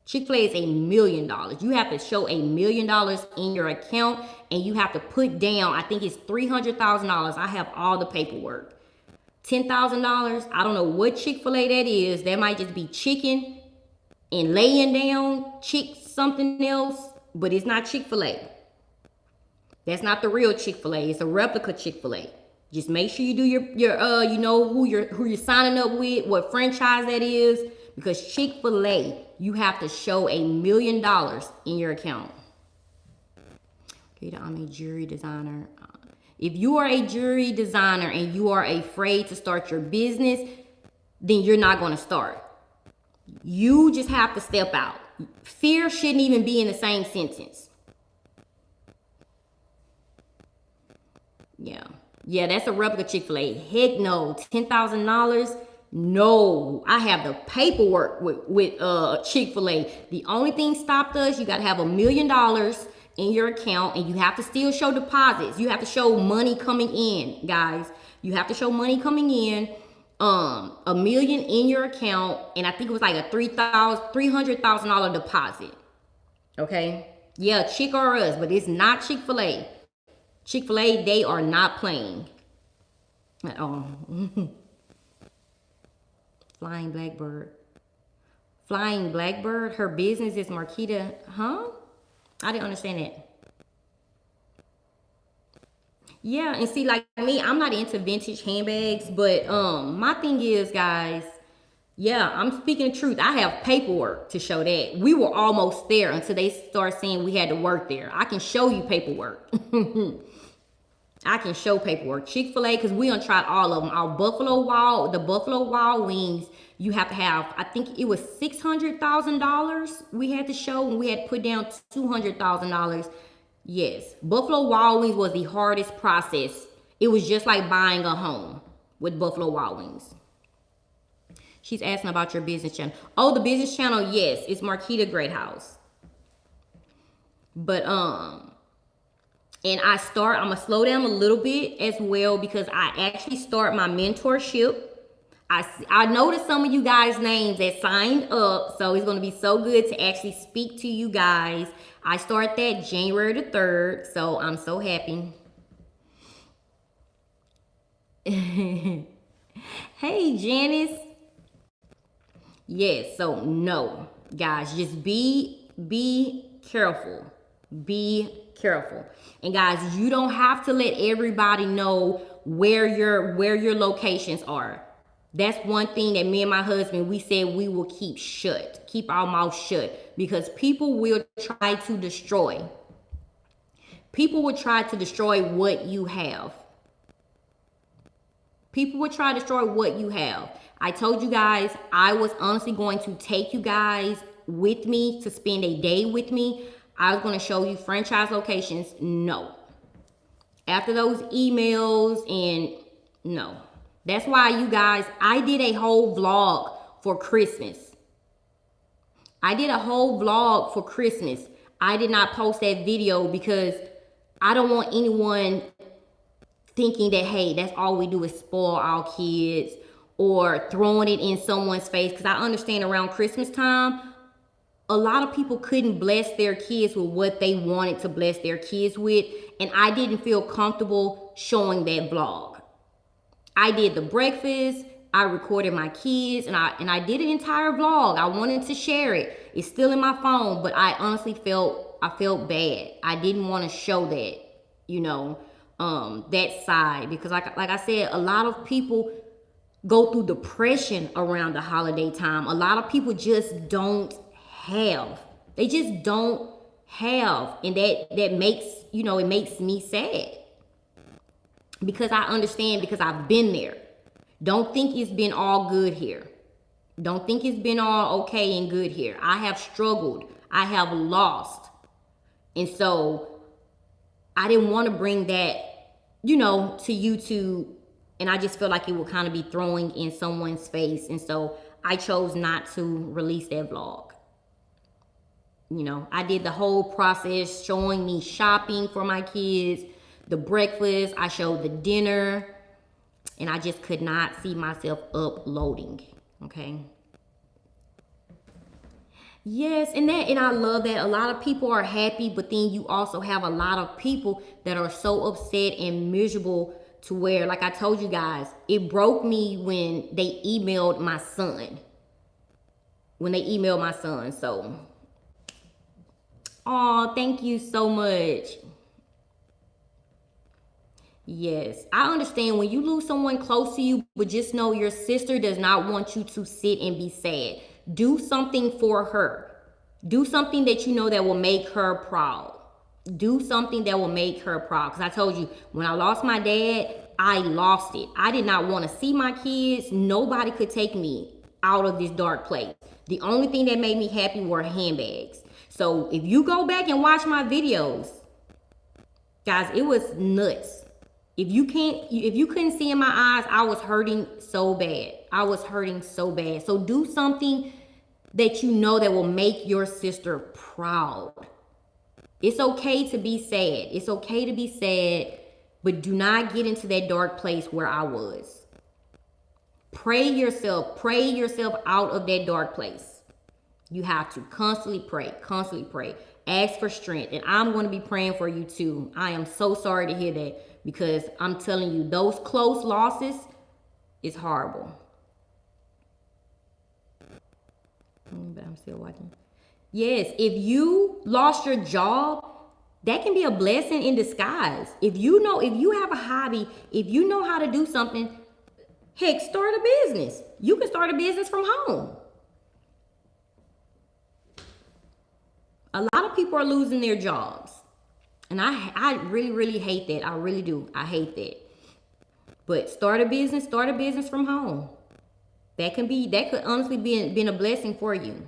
Chick-fil-A is $1 million. You have to show $1 million in your account and you have to put down, I think it's $300,000. I have all the paperwork. $10,000, I don't know what Chick-fil-A that is. That might just be chicken and laying down something else, but it's not Chick-fil-A. That's not the real Chick-fil-A. It's a replica Chick-fil-A. Just make sure you do your you know who you're signing up with, what franchise that is, because Chick-fil-A, you have to show $1 million in your account. Okay, I'm a jewelry designer. If you are a jewelry designer and you are afraid to start your business, then you're not going to start. You just have to step out. Fear shouldn't even be in the same sentence. Yeah, that's a replica Chick-fil-A. Heck no. $10,000. No, I have the paperwork with Chick-fil-A. The only thing stopped us, you got to have $1 million in your account, and you have to still show deposits. You have to show money coming in, guys. You have to show money coming in. $1 million in your account, and I think it was like a $300,000 deposit. Okay, yeah, Chick or us, but it's not Chick-fil-A. Chick-fil-A, they are not playing at all. Flying Blackbird. Her business is Marquita. Huh? I didn't understand that. Yeah, and see, like me, I'm not into vintage handbags, but my thing is, guys, yeah, I'm speaking the truth. I have paperwork to show that. We were almost there until they start saying we had to work there. I can show you paperwork. I can show paperwork. Chick-fil-A, because we done tried all of them. The Buffalo Wild Wings, you have to have, I think it was $600,000 we had to show, and we had to put down $200,000. Yes, Buffalo Wild Wings was the hardest process. It was just like buying a home with Buffalo Wild Wings. She's asking about your business channel. Oh, the business channel, yes, it's Marquita Greathouse. But and I'm gonna slow down a little bit as well, because I actually start my mentorship. I noticed some of you guys' names that signed up, so it's gonna be so good to actually speak to you guys. I start that January the 3rd, so I'm so happy. Hey, Janice. Yes, so no, guys, just be careful. Be careful. And guys, you don't have to let everybody know where your locations are. That's one thing that me and my husband, we said we will keep our mouth shut, because people will try to destroy. People will try to destroy what you have. People will try to destroy what you have. I told you guys, I was honestly going to take you guys with me to spend a day with me. I was going to show you franchise locations. No. After those emails, and no. That's why, you guys, I did a whole vlog for Christmas. I did not post that video because I don't want anyone thinking that, hey, that's all we do is spoil our kids, or throwing it in someone's face. Because I understand around Christmas time, a lot of people couldn't bless their kids with what they wanted to bless their kids with. And I didn't feel comfortable showing that vlog. I did the breakfast, I recorded my kids, and I did an entire vlog. I wanted to share it. It's still in my phone, but I honestly felt bad. I didn't want to show that, that side, because like I said, a lot of people go through depression around the holiday time. A lot of people just don't have. They just don't have, and that makes, it makes me sad. Because I understand, because I've been there. Don't think it's been all good here. Don't think it's been all okay and good here. I have struggled. I have lost. And so I didn't want to bring that, to YouTube. And I just felt like it would kind of be throwing in someone's face. And so I chose not to release that vlog. I did the whole process showing me shopping for my kids, the breakfast, I showed the dinner, and I just could not see myself uploading. Okay. Yes, and I love that. A lot of people are happy, but then you also have a lot of people that are so upset and miserable, to where, like I told you guys, it broke me when they emailed my son. So, oh, thank you so much. Yes, I understand when you lose someone close to you, but just know your sister does not want you to sit and be sad. Do something for her. Do something that that will make her proud. Do something that will make her proud. Because I told you, when I lost my dad, I lost it. I did not want to see my kids. Nobody could take me out of this dark place. The only thing that made me happy were handbags. So if you go back and watch my videos, guys, it was nuts. If you couldn't see in my eyes, I was hurting so bad. I was hurting so bad. So do something that you know that will make your sister proud. It's okay to be sad. It's okay to be sad, but do not get into that dark place where I was. Pray yourself out of that dark place. You have to constantly pray, ask for strength. And I'm going to be praying for you too. I am so sorry to hear that, because I'm telling you, those close losses is horrible. But I'm still watching. Yes, if you lost your job, that can be a blessing in disguise. If you have a hobby, if you know how to do something, heck, start a business. You can start a business from home. A lot of people are losing their jobs. And I really, really hate that. I really do. I hate that. But start a business from home. That could honestly be a blessing for you.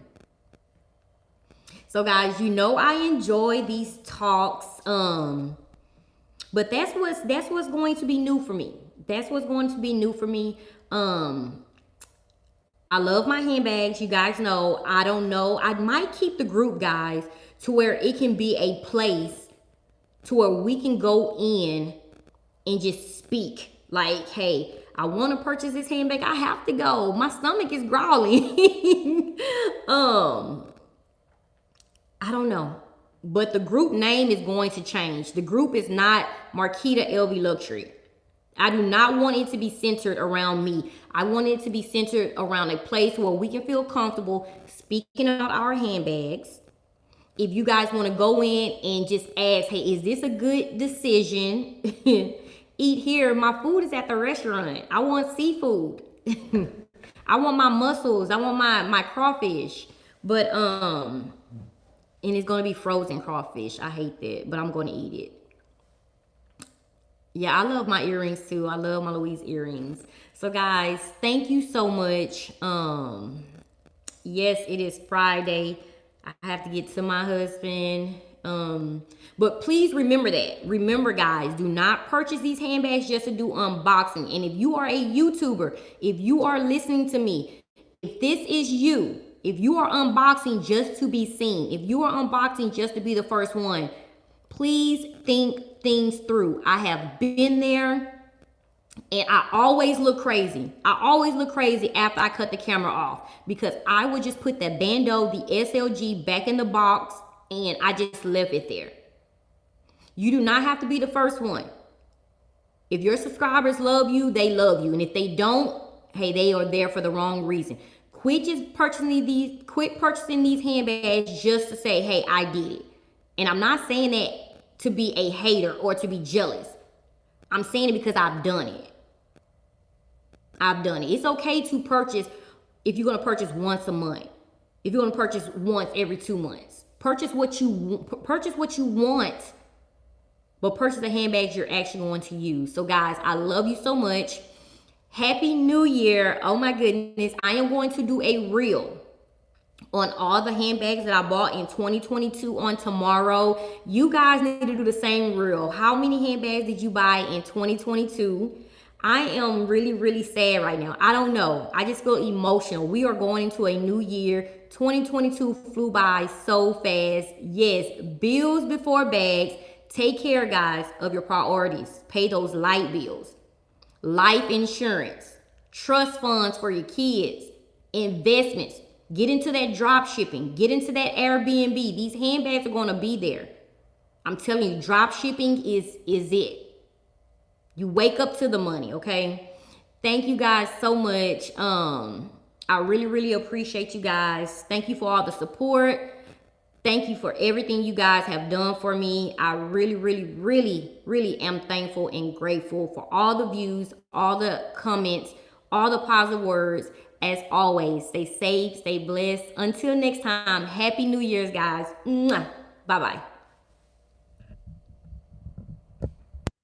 So guys, I enjoy these talks. But that's what's going to be new for me. That's what's going to be new for me. I love my handbags. You guys know, I don't know. I might keep the group, guys, to where it can be a place to where we can go in and just speak. Like, hey, I want to purchase this handbag. I have to go. My stomach is growling. I don't know. But the group name is going to change. The group is not Marquita Luxury. I do not want it to be centered around me. I want it to be centered around a place where we can feel comfortable speaking about our handbags. If you guys want to go in and just ask, hey, is this a good decision? Eat here. My food is at the restaurant. I want seafood. I want my mussels. I want my crawfish. But, and it's going to be frozen crawfish. I hate that, but I'm going to eat it. Yeah, I love my earrings too. I love my Louise earrings. So guys, thank you so much. Yes, it is Friday. I have to get to my husband. But please remember that. Remember, guys, do not purchase these handbags just to do unboxing. And if you are a YouTuber, if you are listening to me, if this is you, if you are unboxing just to be seen, if you are unboxing just to be the first one, please think things through. I have been there, and I always look crazy. I always look crazy after I cut the camera off, because I would just put the bando, the SLG back in the box, and I just left it there. You do not have to be the first one. If your subscribers love you, they love you. And if they don't, hey, they are there for the wrong reason. Quit purchasing these handbags just to say, hey, I did it. And I'm not saying that to be a hater or to be jealous. I'm saying it because I've done it. I've done it. It's okay to purchase if you're going to purchase once a month. If you're going to purchase once every 2 months. Purchase what you want. But purchase the handbags you're actually going to use. So guys, I love you so much. Happy New Year. Oh my goodness. I am going to do a reel on all the handbags that I bought in 2022 on tomorrow. You guys need to do the same reel. How many handbags did you buy in 2022? I am really, really sad right now. I don't know. I just feel emotional. We are going into a new year. 2022 flew by so fast. Yes, bills before bags. Take care, guys, of your priorities. Pay those light bills. Life insurance. Trust funds for your kids. Investments. Get into that drop shipping. Get into that Airbnb. These handbags are going to be there. I'm telling you, drop shipping is it. You wake up to the money, okay? Thank you guys so much. I really, really appreciate you guys. Thank you for all the support. Thank you for everything you guys have done for me. I really, really, really, really am thankful and grateful for all the views, all the comments, all the positive words. As always, stay safe, stay blessed. Until next time, Happy New Year's, guys. Bye-bye.